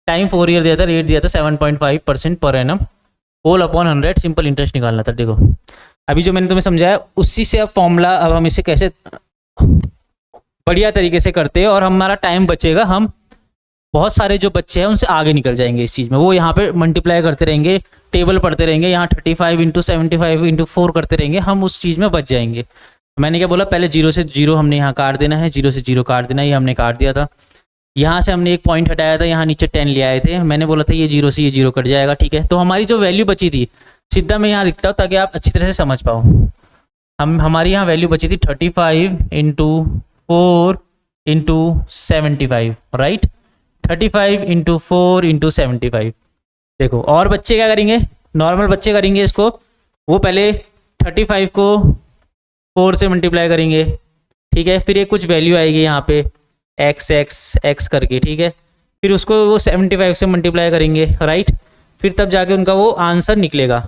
टाइम 4 ईयर दिया था, रेट दिया था 7.5% per annum, whole upon 100, simple interest निकालना था। देखो अभी जो मैंने तुम्हें समझाया उसी से अब फॉर्मूला, अब हम इसे कैसे बढ़िया तरीके से करते हैं और हमारा टाइम बचेगा, हम बहुत सारे जो बच्चे हैं उनसे आगे निकल जाएंगे इस चीज़ में। वो यहाँ पे मल्टीप्लाई करते रहेंगे, टेबल पढ़ते रहेंगे, यहाँ 35 इंटू 75 इंटू 4 करते रहेंगे, हम उस चीज़ में बच जाएंगे। मैंने क्या बोला? पहले 0 से 0 हमने यहाँ काट देना है, 0 से 0 काट देना है, ये हमने काट दिया था। यहाँ से हमने एक पॉइंट हटाया था, यहाँ नीचे 10 ले आए थे, मैंने बोला था ये 0 से ये 0 कट जाएगा, ठीक है। तो हमारी जो वैल्यू बची थी, सीधा मैं यहाँ लिखता हूँ ताकि आप अच्छी तरह से समझ पाओ। हमारी यहाँ वैल्यू बची थी 35 into 4 into 75, right. 35 into 4 into 75। देखो और बच्चे क्या करेंगे, नॉर्मल बच्चे करेंगे इसको, वो पहले 35 को 4 से मल्टीप्लाई करेंगे, ठीक है, फिर एक कुछ वैल्यू आएगी यहाँ पे x करके, ठीक है, फिर उसको वो 75 से मल्टीप्लाई करेंगे, राइट, फिर तब जाके उनका वो आंसर निकलेगा।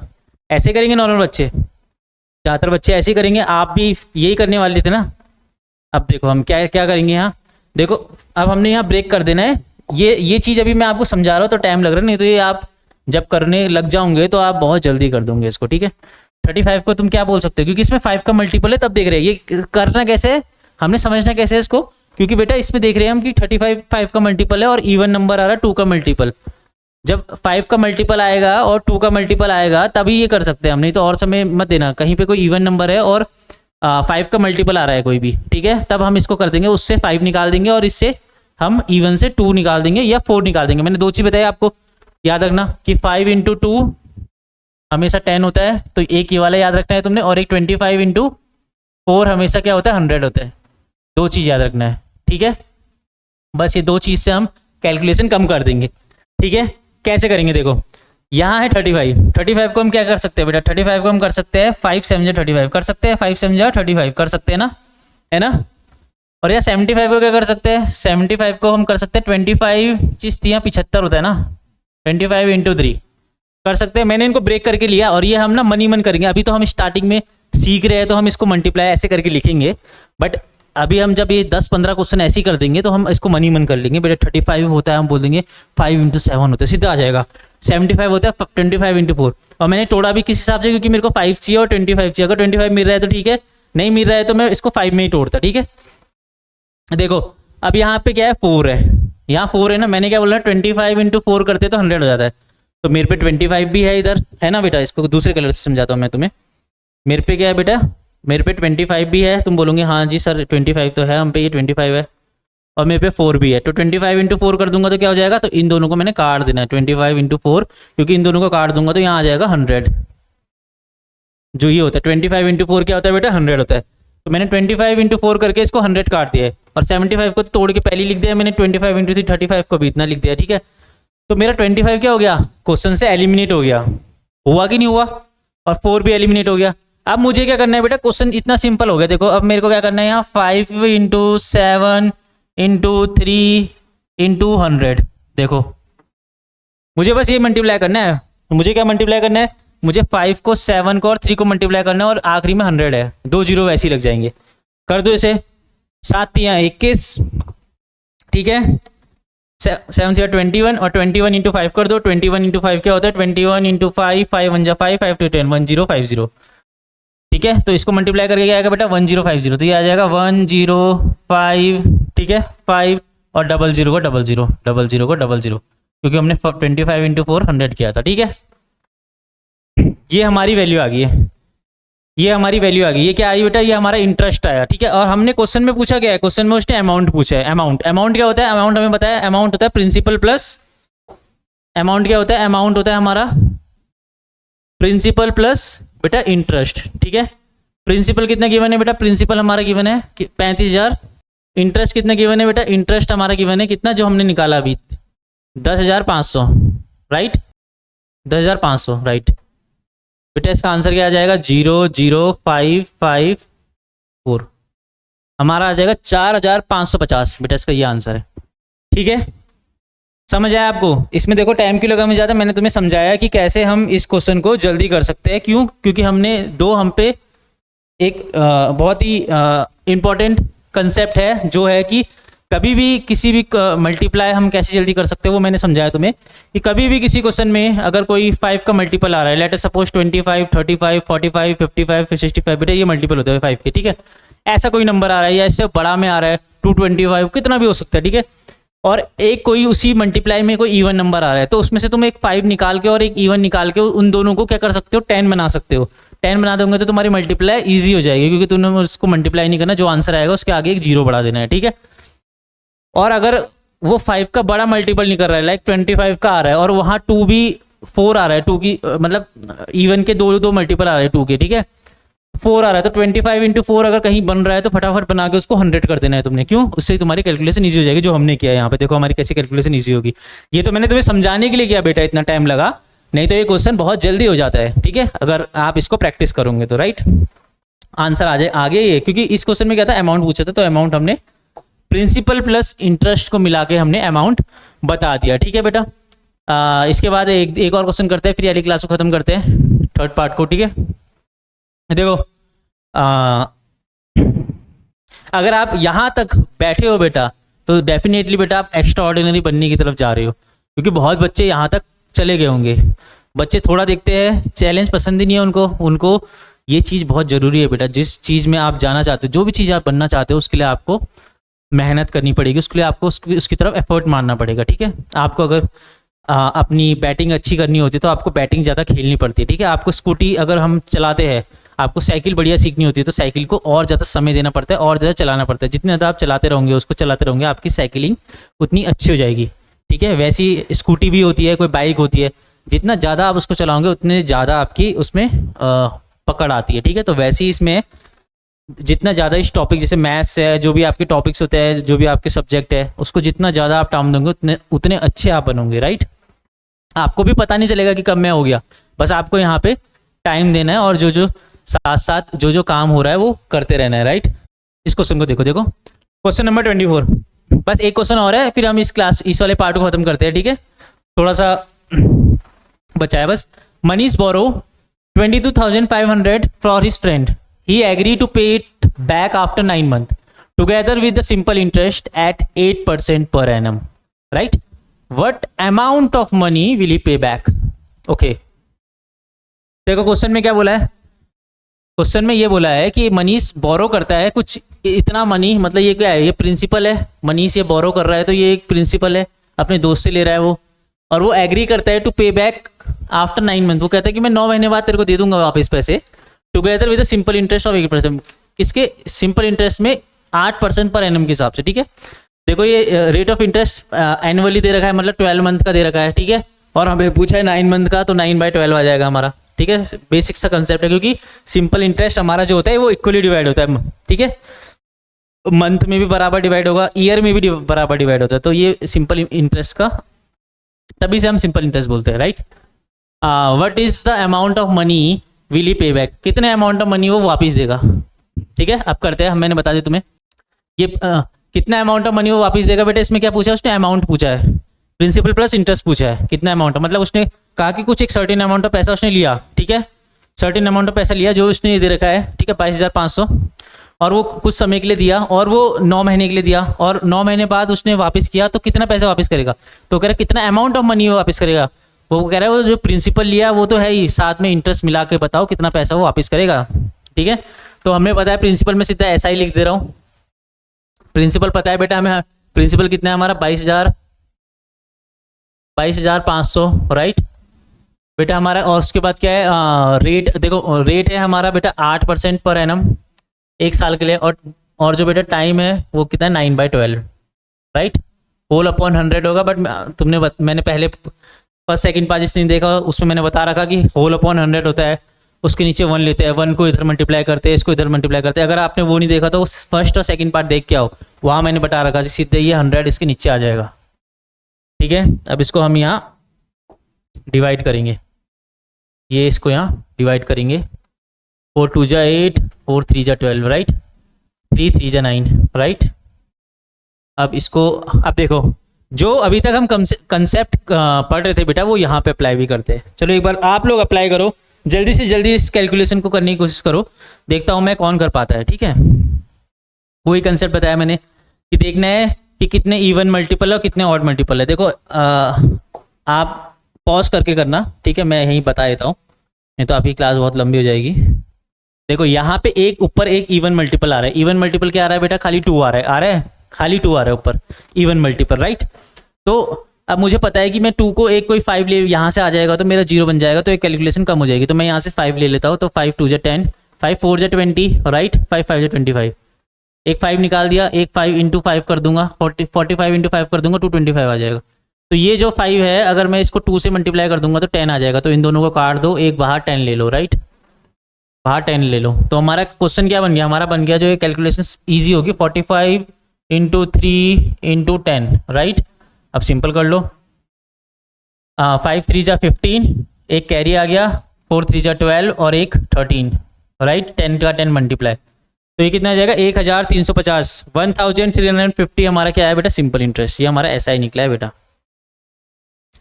ऐसे करेंगे नॉर्मल बच्चे, ज़्यादातर बच्चे ऐसे ही करेंगे, आप भी यही करने वाले थे ना। अब देखो हम क्या क्या करेंगे यहाँ, देखो अब हमने यहाँ ब्रेक कर देना है। ये चीज़ अभी मैं आपको समझा रहा हूँ तो टाइम लग रहा है, नहीं तो ये आप जब करने लग जाओगे तो आप बहुत जल्दी कर दोगे इसको, ठीक है। 35 को तुम क्या बोल सकते हो, क्योंकि इसमें 5 का मल्टीपल है, तब देख रहे हैं ये करना कैसे है, हमने समझना कैसे है इसको, क्योंकि बेटा इसमें देख रहे हैं हम कि 35 5 का मल्टीपल है और इवन नंबर आ रहा है 2 का मल्टीपल। जब 5 का मल्टीपल आएगा और 2 का मल्टीपल आएगा तभी ये कर सकते हैं हम, नहीं तो और समय मत देना। कहीं पे कोई इवन नंबर है और 5 का मल्टीपल आ रहा है कोई भी, ठीक है, तब हम इसको कर देंगे, उससे 5 निकाल देंगे और इससे हम इवन से 2 निकाल देंगे या 4 निकाल देंगे। मैंने 2 चीज़ बताई आपको, याद रखना कि 5 इंटू 2 हमेशा 10 होता है, तो एक ये वाला याद रखना है तुमने, और एक 25 इंटू 4 हमेशा क्या होता है, 100 होता है। 2 चीज़ याद रखना है, ठीक है। बस ये 2 चीज़ से हम कैलकुलेशन कम कर देंगे, ठीक है। कैसे करेंगे देखो, यहाँ है 35 को हम क्या कर सकते हैं बेटा, 35 को हम कर सकते हैं 5 7 35 कर सकते हैं, 5 7 35 कर सकते हैं ना, है ना। और यहाँ 75 को क्या कर सकते हैं, 75 को हम कर सकते हैं 25 चीज़ 75 होता है ना, 25 इंटू 3 कर सकते हैं। मैंने इनको ब्रेक करके लिया और ये हम ना मन ही मन करेंगे। अभी तो हम स्टार्टिंग में सीख रहे हैं तो हम इसको मल्टीप्लाई ऐसे करके लिखेंगे, बट अभी हम जब ये 10-15 क्वेश्चन ऐसे ही कर देंगे तो हम इसको मन ही मन कर लेंगे। बेटा 35 होता है, हम बोल देंगे 5 इंटू 7 होता है, सीधा आ जाएगा। 75 होता है 25 इंटू 4, और मैंने तोड़ा भी किस हिसाब से, क्योंकि मेरे को 5 चाहिए और 25 चाहिए। अगर 25 मिल रहा है तो ठीक है, नहीं मिल रहा है तो मैं इसको 5 में ही तोड़ता, ठीक है। देखो अब यहाँ पे क्या है, 4 है, यहाँ 4 है ना, मैंने क्या बोला 25 इंटू 4 करते तो 100 हो जाता है, तो मेरे पे 25 भी है इधर, है ना बेटा। इसको दूसरे कलर से समझाता हूँ मैं तुम्हें। मेरे पे क्या है बेटा, मेरे पे 25 भी है, तुम बोलोगे हाँ जी सर 25 तो है हम पे, ये 25 है, और मेरे पे 4 भी है, तो 25 इंटू 4 कर दूंगा तो क्या हो जाएगा, तो इन दोनों को मैंने काट देना है 25 इंटू 4, क्योंकि इन दोनों को काट दूंगा तो यहाँ आ जाएगा 100। जो ये होता है 25 इंटू 4 क्या होता है बेटा, 100 होता है। तो मैंने 25 इंटू 4 करके इसको 100 काट दिया है, और 75 को तो तोड़ के पहले लिख दिया मैंने, 25 इंटू 3 35 को भी इतना लिख दिया, ठीक है। तो मेरा 25 क्या हो गया, क्वेश्चन से एलिमिनेट हो गया, हुआ कि नहीं हुआ, और 4 भी एलिमिनेट हो गया। अब मुझे क्या करना है बेटा, क्वेश्चन इतना सिंपल हो गया। देखो अब मेरे को क्या करना है, यहाँ 5 इंटू 7 इंटू 3 इंटू 100, देखो मुझे बस ये मल्टीप्लाई करना है। मुझे क्या मल्टीप्लाई करना है, मुझे 5 को 7 को और 3 को मल्टीप्लाई करना है, और आखिरी में 100 है, 2 जीरो वैसे ही लग जाएंगे। कर दो इसे, 7 3 21, ठीक है, 7 से 21 और 21 इंटू 5 कर दो। 21 इंटू 5 क्या होता है? 21 इंटू 5, 5 1 जा 5, 5 टू 10, 1050। ठीक है, तो इसको मल्टीप्लाई करके क्या आएगा बेटा? 1050। तो ये आ जाएगा 105, ठीक है, 5 और 00 को 00, 00 को 00, क्योंकि हमने 25 इंटू 4 100 किया था। ठीक है, ये हमारी वैल्यू आ गई है, ये हमारी वैल्यू आ गई। ये क्या आई बेटा? ये हमारा इंटरेस्ट आया। ठीक है, और हमने क्वेश्चन में पूछा क्या है? क्वेश्चन में उसने अमाउंट पूछा है। अमाउंट क्या होता है? अमाउंट हमें बताया, अमाउंट होता है प्रिंसिपल प्लस, अमाउंट क्या होता है? अमाउंट होता है हमारा प्रिंसिपल प्लस बेटा इंटरेस्ट। ठीक है, प्रिंसिपल कितना गिवन है बेटा? प्रिंसिपल हमारा गिवन है 35,000। इंटरेस्ट कितना गिवन है बेटा? इंटरेस्ट हमारा गिवन है कितना, जो हमने निकाला अभी, 10,500, राइट, 10,500, राइट। बेटा इसका आंसर क्या आ जाएगा? 00554, हमारा आ जाएगा 4,550। बेटा इसका ये आंसर है। ठीक है, समझ आया आपको? इसमें देखो टाइम क्यों लगा हमें ज़्यादा, मैंने तुम्हें समझाया कि कैसे हम इस क्वेश्चन को जल्दी कर सकते हैं। क्यों? क्योंकि हमने हम पे एक बहुत ही इम्पॉर्टेंट कंसेप्ट है, जो है कि कभी भी किसी भी मल्टीप्लाई हम कैसे जल्दी कर सकते हैं, वो मैंने समझाया तुम्हें कि कभी भी किसी क्वेश्चन में अगर कोई 5 का मल्टीपल आ रहा है, लेट अस सपोज 25, 35, 45, 55, 65, बेटा ये मल्टीपल होते हैं 5 के। ठीक है, ऐसा कोई नंबर आ रहा है या इससे बड़ा में आ रहा है 225, कितना भी हो सकता है। ठीक है, और एक कोई उसी मल्टीप्लाई में कोई इवन नंबर आ रहा है, तो उसमें से तुम एक 5 निकाल के और एक इवन निकाल के उन दोनों को क्या कर सकते हो? 10 बना सकते हो। 10 बना दोगे तो तुम्हारी मल्टीप्लाई ईजी हो जाएगी, क्योंकि तुमने उसको मल्टीप्लाई नहीं करना, जो आंसर आएगा उसके आगे एक जीरो बढ़ा देना है। ठीक है, और अगर वो 5 का बड़ा मल्टीपल नहीं कर रहा है, लाइक 25 का आ रहा है और वहाँ 2 भी 4 आ रहा है, 2 की मतलब इवन के दो मल्टीपल आ रहे हैं 2 के। ठीक है, 4 आ रहा है, तो 25 इंटू 4 अगर कहीं बन रहा है तो फटाफट बना के उसको 100 कर देना है तुमने। क्यों? उससे तुम्हारी कैलकुलेशन ईजी हो जाएगी, जो हमने किया है यहाँ पे। देखो हमारी कैसी कैलकुलेशन ईजी होगी। ये तो मैंने तुम्हें समझाने के लिए किया बेटा, इतना टाइम लगा, नहीं तो ये क्वेश्चन बहुत जल्दी हो जाता है। ठीक है, अगर आप इसको प्रैक्टिस करोगे तो, राइट, आंसर आ जाए आगे ये। क्योंकि इस क्वेश्चन में क्या था? अमाउंट पूछा था, तो अमाउंट हमने प्रिंसिपल प्लस इंटरेस्ट को मिला के हमने अमाउंट बता दिया। ठीक है बेटा, इसके बाद एक और क्वेश्चन करते हैं, फिर वाली क्लास को खत्म करते हैं, थर्ड पार्ट को। ठीक है, देखो अगर आप यहां तक बैठे हो बेटा, तो डेफिनेटली बेटा आप एक्स्ट्रा ऑर्डिनरी बनने की तरफ जा रहे हो, क्योंकि बहुत बच्चे यहां तक चले गए होंगे। बच्चे थोड़ा देखते हैं, चैलेंज पसंद ही नहीं है उनको ये चीज़ बहुत ज़रूरी है बेटा। जिस चीज़ में आप जाना चाहते हो, जो भी चीज़ आप बनना चाहते हो, उसके लिए आपको मेहनत करनी पड़ेगी, उसके लिए आपको उसकी तरफ एफर्ट मारना पड़ेगा। ठीक है, आपको अगर अपनी बैटिंग अच्छी करनी होती है तो आपको बैटिंग ज़्यादा खेलनी पड़ती है। ठीक है, आपको स्कूटी अगर हम चलाते हैं, आपको साइकिल बढ़िया सीखनी होती है, तो साइकिल को और ज़्यादा समय देना पड़ता है और ज़्यादा चलाना पड़ता है। जितने ज़्यादा आप चलाते रहोगे, उसको चलाते रहोगे, आपकी साइकिलिंग उतनी अच्छी हो जाएगी। ठीक है, वैसी स्कूटी भी होती है, कोई बाइक होती है, जितना ज़्यादा आप उसको चलाओगे उतने ज़्यादा आपकी उसमें पकड़ आती है। ठीक है, तो वैसे ही इसमें जितना ज़्यादा इस टॉपिक, जैसे मैथ्स है, जो भी आपके टॉपिक्स होते हैं, जो भी आपके सब्जेक्ट है, उसको जितना ज़्यादा आप टाइम दोगे उतने अच्छे आप बनोगे। राइट, आपको भी पता नहीं चलेगा कि कब मैं हो गया, बस आपको यहाँ पे टाइम देना है और जो साथ साथ जो काम हो रहा है वो करते रहना है। राइट, इस क्वेश्चन को देखो क्वेश्चन नंबर 24, बस एक क्वेश्चन और है, फिर हम इस वाले पार्ट को खत्म करते हैं। ठीक है, थोड़ा सा बचा है बस। मनीष बोरो 22,500 for his friend, he agreed to pay it back after 9 months together with the simple interest at 8% per annum, right? What amount of money will he pay back? Okay, देखो क्वेश्चन में क्या बोला है। क्वेश्चन में ये बोला है कि मनीष बोरो करता है कुछ इतना मनी, मतलब ये क्या है? ये प्रिंसिपल है। मनीष ये बोरो कर रहा है, तो ये एक प्रिंसिपल है, अपने दोस्त से ले रहा है वो, और वो एग्री करता है टू पे बैक आफ्टर 9 मंथ। वो कहता है कि मैं 9 महीने बाद तेरे को दे दूंगा वापस पैसे, together with simple interest of 8%। किसके? सिंपल इंटरेस्ट में 8% पर एनम के हिसाब से। ठीक है, देखो ये रेट ऑफ इंटरेस्ट एनुअली दे रखा है, मतलब 12 मंथ का दे रखा है। ठीक है, और हमें पूछा है 9 मंथ का, तो 9/12 आ जाएगा हमारा। ठीक है, बेसिक सा कंसेप्ट है, क्योंकि सिंपल इंटरेस्ट हमारा जो होता है वो इक्वली डिवाइड होता है। ठीक है, मंथ में भी बराबर डिवाइड होगा, ईयर में भी बराबर डिवाइड होता है, तो ये सिंपल इंटरेस्ट का, तभी से हम सिंपल इंटरेस्ट बोलते हैं। Right, what is the amount of money will he पे बैक? कितने अमाउंट ऑफ मनी वो वापस देगा? ठीक है, अब करते हैं, मैंने बता दिया तुम्हें ये कितना अमाउंट ऑफ मनी वो वापस देगा। बेटा इसमें क्या पूछा है उसने? अमाउंट पूछा है, प्रिंसिपल प्लस इंटरेस्ट पूछा है, कितना अमाउंट, मतलब उसने कहा कि कुछ एक सर्टेन अमाउंट ऑफ पैसा उसने लिया। ठीक है, सर्टेन अमाउंट ऑफ पैसा लिया जो उसने दे रखा है। ठीक है, 22,500, और वो कुछ समय के लिए दिया और वो 9 महीने के लिए दिया और 9 महीने बाद उसने वापस किया, तो कितना पैसा वापस करेगा? तो कह रहा है कितना अमाउंट ऑफ मनी वो वापस करेगा? वो कह रहा है वो जो प्रिंसिपल लिया वो तो है ही, साथ में इंटरेस्ट मिला के बताओ कितना पैसा वो वापस करेगा। ठीक है, तो हमें पता है प्रिंसिपल में सीधा ऐसा ही लिख दे रहा हूँ। प्रिंसिपल पता है बेटा हमें, प्रिंसिपल कितना है हमारा 22,500 राइट बेटा हमारा। और उसके बाद क्या है रेट, देखो रेट है हमारा बेटा 8% पर एनम 1 साल के लिए, और जो बेटा टाइम है वो कितना है 9/12 राइट, होल अपॉन 100 होगा। बट मैंने पहले फर्स्ट सेकंड पार्ट जिसने देखा उसमें मैंने बता रखा कि होल अपॉन 100 होता है, उसके नीचे 1 लेते हैं, 1 को इधर मल्टीप्लाई करते हैं, इसको इधर मल्टीप्लाई करते हैं। अगर आपने वो नहीं देखा तो फर्स्ट और सेकंड पार्ट देख के आओ, वहाँ मैंने बता रखा सीधे ये 100 इसके नीचे आ जाएगा। ठीक है, अब इसको हम यहाँ डिवाइड करेंगे, ये इसको यहाँ डिवाइड करेंगे। 4 2 जा 8, 4 3 जा 12 राइट, 3 3 जा 9 राइट। अब इसको अब देखो, जो अभी तक हम कंसेप्ट पढ़ रहे थे बेटा वो यहाँ पे अप्लाई भी करते हैं। चलो एक बार आप लोग अप्लाई करो, जल्दी से जल्दी इस कैलकुलेशन को करने की कोशिश करो, देखता हूँ मैं कौन कर पाता है। ठीक है, वही कंसेप्ट बताया मैंने कि देखना है कि कितने इवन मल्टीपल है और कितने ऑड मल्टीपल है। देखो आप पॉज करके करना, ठीक है, मैं यहीं बता देता हूँ, नहीं तो आपकी क्लास बहुत लंबी हो जाएगी। देखो यहाँ पे एक ऊपर एक इवन मल्टीपल आ रहा है, इवन मल्टीपल क्या आ रहा है बेटा, खाली 2 आ रहा है, खाली 2 आ रहा है ऊपर इवन मल्टीपल राइट। तो अब मुझे पता है कि मैं 2 को एक कोई 5 ले, यहाँ से आ जाएगा तो मेरा 0 बन जाएगा, तो एक कैलकुलेशन कम हो जाएगी, तो मैं यहाँ से 5 ले लेता हूँ। तो 5 2 जा 10, 5 4 जा 20 राइट, 5 5 जा 25, एक 5 निकाल दिया, एक 5 इंटू 5 कर दूंगा, 45 इंटू 5 कर दूंगा, 225 आ जाएगा। तो ये जो 5 है अगर मैं इसको 2 से मल्टीप्लाई कर दूंगा तो 10 आ जाएगा, तो इन दोनों को काट दो, एक बाहर 10 ले लो राइट, बाहर 10 ले लो। तो हमारा क्वेश्चन क्या बन गया, हमारा बन गया जो ये कैलकुलेशन ईजी होगी 45 इंटू 3 इंटू 10 राइट। अब सिंपल कर लो, 5 3 जा 15, एक कैरी आ गया, 4 3 जा 12 और एक 13 राइट, 10 का 10 मल्टीप्लाई, तो ये कितना आ जाएगा 1350, 1350 हमारा क्या है बेटा सिंपल इंटरेस्ट, ये हमारा ऐसा ही निकला है बेटा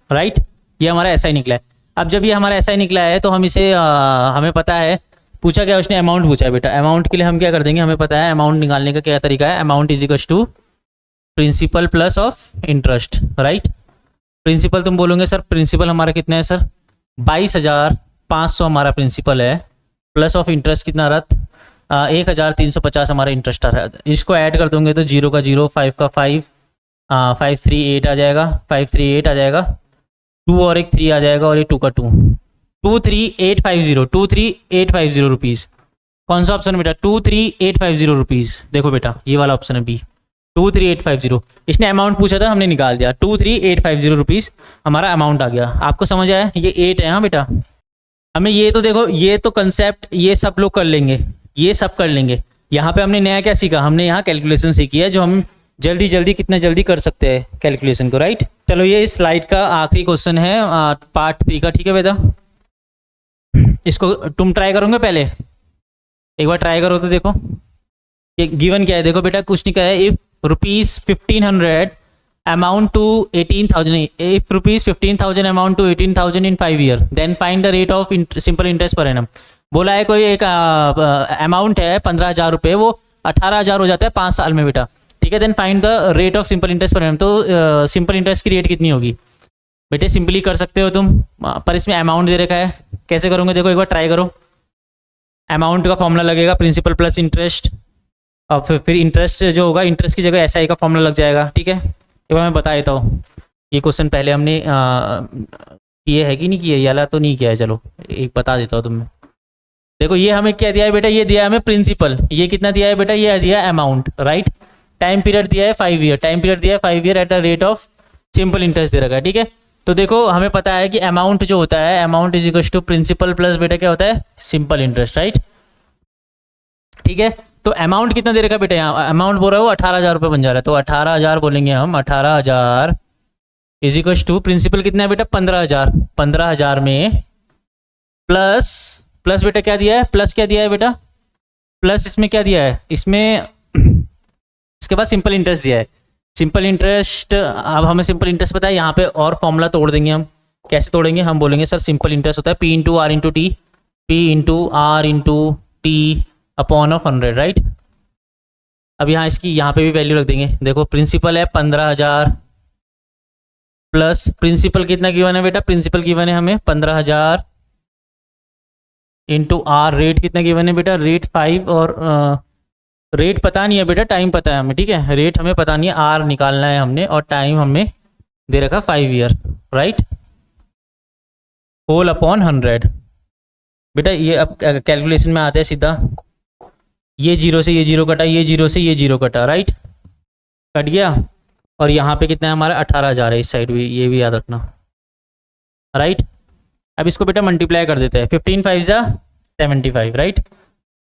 राइट, ये हमारा ऐसा ही निकला है। अब जब ये हमारा ऐसा ही निकला है तो हम इसे हमें पता है, पूछा क्या उसने, अमाउंट पूछा है बेटा। अमाउंट के लिए हम क्या कर देंगे, हमें पता है अमाउंट निकालने का क्या तरीका है, amount is equal to principal plus of interest right. Principal तुम बोलोगे सर प्रिंसिपल हमारा कितना है सर 22,500 हमारा प्रिंसिपल है, प्लस ऑफ इंटरेस्ट कितना रहा 1350 हमारा इंटरेस्ट आ रहा है। इसको ऐड कर दोगे तो 0 का 0, 5 का 5, 5 3 8 आ जाएगा, 5 3 8 आ जाएगा, 2 और एक 3 आ जाएगा, और ये 2 का 2, 23850, 23850 रुपीज़। कौन सा ऑप्शन है बेटा 23850 रुपीज़, देखो बेटा ये वाला ऑप्शन है बी 23850। इसने अमाउंट पूछा था हमने निकाल दिया, 23850 रुपीज़ हमारा अमाउंट आ गया। आपको समझ आया, ये 8 है हाँ बेटा। हमें ये तो देखो, ये तो कंसेप्ट ये सब लोग कर लेंगे, ये सब कर लेंगे। यहाँ पे हमने नया क्या सीखा, हमने यहाँ कैलकुलेशन सीखी है जो हम जल्दी जल्दी कितना जल्दी कर सकते हैं कैलकुलेशन को राइट। चलो ये इस स्लाइड का आखिरी क्वेश्चन है पार्ट 3 का, ठीक है बेटा। इसको तुम ट्राई करोगे, पहले एक बार ट्राई करो तो देखो ये गिवन क्या है। देखो बेटा कुछ नहीं कहा है, if ₹1500 amount to 18,000, if ₹15,000 amount to 18,000 in 5 years, then find the rate of simple interest per annum। बोला है कोई एक अमाउंट है 15,000 रुपये, वो 18,000 हो जाता है 5 साल में बेटा, ठीक है। Then find the rate of simple interest per annum, तो सिंपल इंटरेस्ट की रेट कितनी होगी बेटे, सिंपली कर सकते हो तुम, पर इसमें अमाउंट दे रखा है, कैसे करोगे देखो एक बार ट्राई करो। अमाउंट का फॉर्मूला लगेगा प्रिंसिपल प्लस इंटरेस्ट, और फिर इंटरेस्ट जो होगा इंटरेस्ट की जगह SI का फॉर्मूला लग जाएगा, ठीक है। एक बार मैं बता देता हूँ, ये क्वेश्चन पहले हमने किए है कि नहीं किए, याला तो नहीं किया है, चलो एक बता देता हूँ तुम्हें। देखो ये हमें क्या दिया है बेटा, ये दिया है हमें प्रिंसिपल, ये कितना दिया है बेटा, ये दिया है अमाउंट राइट। टाइम पीरियड दिया है 5 ईयर, टाइम पीरियड दिया है 5 year at the rate of simple interest दे रखा है, ठीक है। तो देखो हमें पता है कि अमाउंट जो होता है, amount is equal to principal plus बेटा क्या होता है सिंपल इंटरेस्ट राइट, ठीक है। तो अमाउंट कितना दे रखा है बेटा, यहाँ अमाउंट बोल रहा है वो 18,000 रुपये बन जा रहा है, तो 18,000 बोलेंगे हम, 18,000 इज इक्वल टू प्रिंसिपल कितना है बेटा 15,000, 15,000 में प्लस बेटा क्या दिया है, प्लस क्या दिया है बेटा, प्लस इसमें क्या दिया है, इसमें इसके बाद सिंपल इंटरेस्ट दिया है। सिंपल इंटरेस्ट, अब हमें सिंपल इंटरेस्ट पता है, यहाँ पे और फॉर्मूला तोड़ देंगे हम। कैसे तोड़ेंगे, हम बोलेंगे सर सिंपल इंटरेस्ट होता है P into R into T, P into R into T upon of 100 right. अब यहाँ इसकी यहाँ पे भी वैल्यू रख देंगे। देखो प्रिंसिपल है 15,000 प्लस प्रिंसिपल कितना गिवन है बेटा, प्रिंसिपल गिवन है हमें 15,000 इंटू आर, रेट कितना गिवन है बेटा, रेट 5 और रेट पता नहीं है बेटा, टाइम पता है हमें, ठीक है, रेट हमें पता नहीं है, आर निकालना है हमने और टाइम हमें दे रखा 5 ईयर, राइट, होल अपॉन 100। बेटा ये अब कैलकुलेशन में आते हैं सीधा, ये जीरो से ये जीरो कटा, ये जीरो से ये जीरो कटा, राइट, कट गया, और यहाँ पे कितना है हमारा 18,000 है, इस साइड भी, ये भी याद रखना, राइट। अब इसको बेटा मल्टीप्लाई कर देते हैं, 15 5 जा 75, राइट।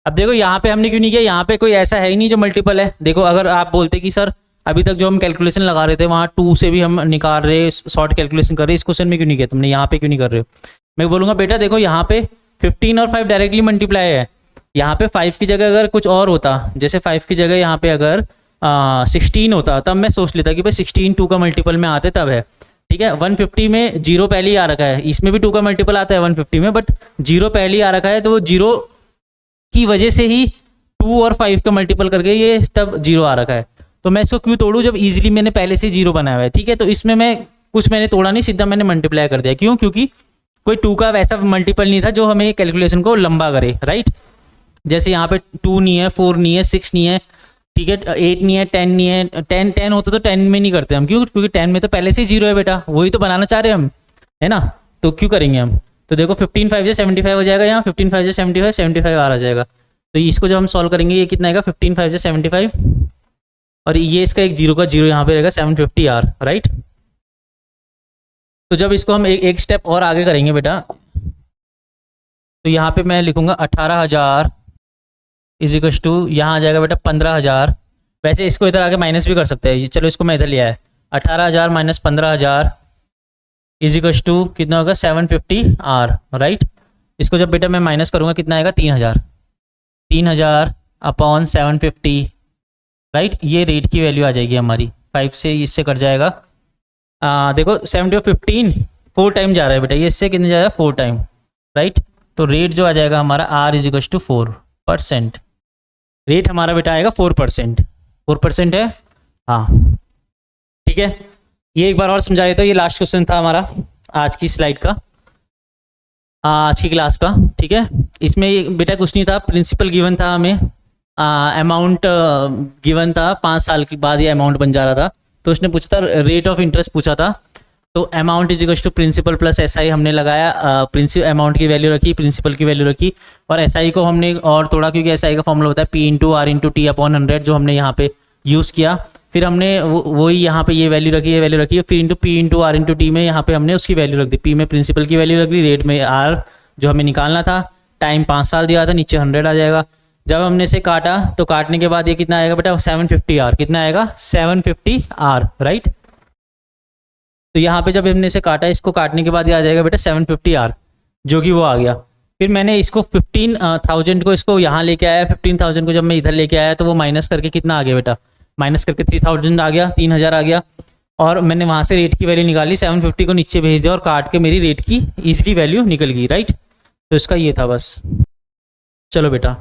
अब देखो यहाँ पे हमने क्यों नहीं किया, यहाँ पे कोई ऐसा है ही नहीं जो मल्टीपल है। देखो अगर आप बोलते कि सर अभी तक जो हम कैलकुलेशन लगा रहे थे वहाँ 2 से भी हम निकाल रहे, शॉर्ट कैलकुलेशन कर रहे, इस क्वेश्चन में क्यों नहीं किया तुमने, यहाँ पे क्यों नहीं कर रहे हो। मैं बोलूँगा बेटा देखो यहाँ पे 15 और 5 डायरेक्टली मल्टीप्लाई है, यहाँ पे 5 की जगह अगर कुछ और होता, जैसे 5 की जगह यहाँ पे अगर 16 होता, तब मैं सोच लेता कि भाई 16 2 का मल्टीपल में आते तब है, ठीक है। 150 में जीरो पहले ही आ रखा है, इसमें भी 2 का मल्टीपल आता है 150 में, बट जीरो पहले ही आ रखा है, तो वो जीरो की वजह से ही 2 और 5 का मल्टीपल करके ये तब जीरो आ रखा है। तो मैं इसको क्यों तोड़ूं जब इजीली मैंने पहले से जीरो बनाया हुआ है, ठीक है। तो इसमें मैं कुछ मैंने तोड़ा नहीं, सीधा मैंने मल्टीप्लाई कर दिया, क्यों, क्योंकि कोई 2 का वैसा मल्टीपल नहीं था जो हमें कैलकुलेशन को लंबा करे, राइट। जैसे यहाँ पे 2 नहीं है, 4 नहीं है, 6 नहीं है, ठीक है, 8 नहीं है, 10 नहीं है, 10 होता तो 10 में नहीं करते हम, क्यों, क्योंकि 10 में तो पहले से ही जीरो है बेटा, वही तो बनाना चाह रहे हैं हम, है ना, तो क्यों करेंगे हम। तो देखो 15 5 से 75 हो जाएगा, यहाँ 15 5 से 75 75 आ जाएगा। तो इसको जब हम सॉल्व करेंगे ये कितना आएगा, 15 5 से 75, और ये इसका एक जीरो का जीरो यहाँ पे रहेगा 750 आर, राइट। तो जब इसको हम एक स्टेप और आगे करेंगे बेटा, तो यहाँ पे मैं लिखूंगा 18,000 इज इक्वल टू, यहाँ आ जाएगा बेटा 15,000। वैसे इसको इधर आके माइनस भी कर सकते हैं, चलो इसको मैं इधर लिया है, 18,000 माइनस 15,000 इज इक्वल टू कितना होगा 750 आर, राइट। इसको जब बेटा मैं माइनस करूँगा कितना आएगा 3,000 अपॉन 750, राइट। ये रेट की वैल्यू आ जाएगी हमारी, 5 से इससे कट जाएगा, देखो 70 और 15 4 टाइम जा रहा है बेटा, ये इससे कितने जाएगा 4 टाइम, राइट। तो रेट जो आ जाएगा हमारा R is equal to 4%, rate हमारा बेटा आएगा 4% है, हाँ, ठीक है। ये एक बार और समझाए, तो ये लास्ट क्वेश्चन था हमारा आज की स्लाइड का, आज की क्लास का, ठीक है। इसमें बेटा कुछ नहीं था, प्रिंसिपल गिवन था हमें, अमाउंट गिवन था, 5 साल के बाद ये अमाउंट बन जा रहा था, तो उसने पूछा था रेट ऑफ इंटरेस्ट पूछा था, तो amount is equal to principal plus SI हमने लगाया, प्रिंसिपल अमाउंट की वैल्यू रखी, प्रिंसिपल की वैल्यू रखी, और एसआई को हमने और तोड़ा, क्योंकि एसआई का फॉर्मूला होता है P into R into T upon 100, जो हमने यहाँ पे यूज़ किया। फिर हमने वही यहाँ पे ये वैल्यू रखी, ये वैल्यू रखी, फिर into P into R into T में यहाँ पे हमने उसकी वैल्यू रख दी, पी में प्रिंसिपल की वैल्यू रख दी, रेट में आर जो हमें निकालना था, टाइम 5 साल दिया था, नीचे 100 आ जाएगा। जब हमने इसे काटा तो काटने के बाद ये कितना आएगा बेटा 750 आर, कितना आएगा 750 आर, राइट। तो यहाँ पे जब हमने इसे काटा, इसको काटने के बाद ये आ जाएगा बेटा 750 आर, जो कि वो आ गया। फिर मैंने इसको 15,000 को इसको यहाँ लेके आया, 15,000 को जब मैं इधर लेके आया तो वो माइनस करके कितना आ गया बेटा, माइनस करके 3,000 आ गया, 3,000 आ गया, और मैंने वहाँ से रेट की वैल्यू निकाली, 750 को नीचे भेज दिया और काट के मेरी रेट की ईजिली वैल्यू निकल गई, राइट। तो इसका ये था बस। चलो बेटा,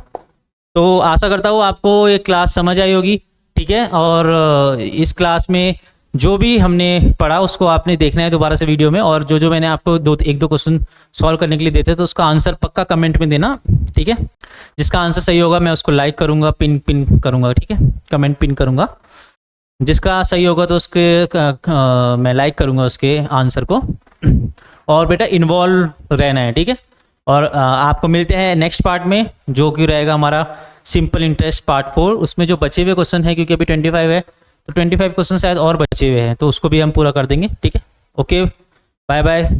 तो आशा करता हूँ आपको ये क्लास समझ आई होगी, ठीक है। और इस क्लास में जो भी हमने पढ़ा उसको आपने देखना है दोबारा से वीडियो में, और जो जो मैंने आपको एक दो क्वेश्चन सॉल्व करने के लिए देते तो उसका आंसर पक्का कमेंट में देना, ठीक है। जिसका आंसर सही होगा मैं उसको लाइक करूँगा, पिन करूँगा, ठीक है, कमेंट पिन करूँगा। जिसका सही होगा तो उसके मैं लाइक करूँगा उसके आंसर को, और बेटा इन्वॉल्व रहना है, ठीक है। और आपको मिलते हैं नेक्स्ट पार्ट में, जो कि रहेगा हमारा सिंपल इंटरेस्ट पार्ट 4। उसमें जो बचे हुए क्वेश्चन है, क्योंकि अभी 25 है तो 25 क्वेश्चन शायद और बचे हुए हैं, तो उसको भी हम पूरा कर देंगे, ठीक है। Okay, bye bye.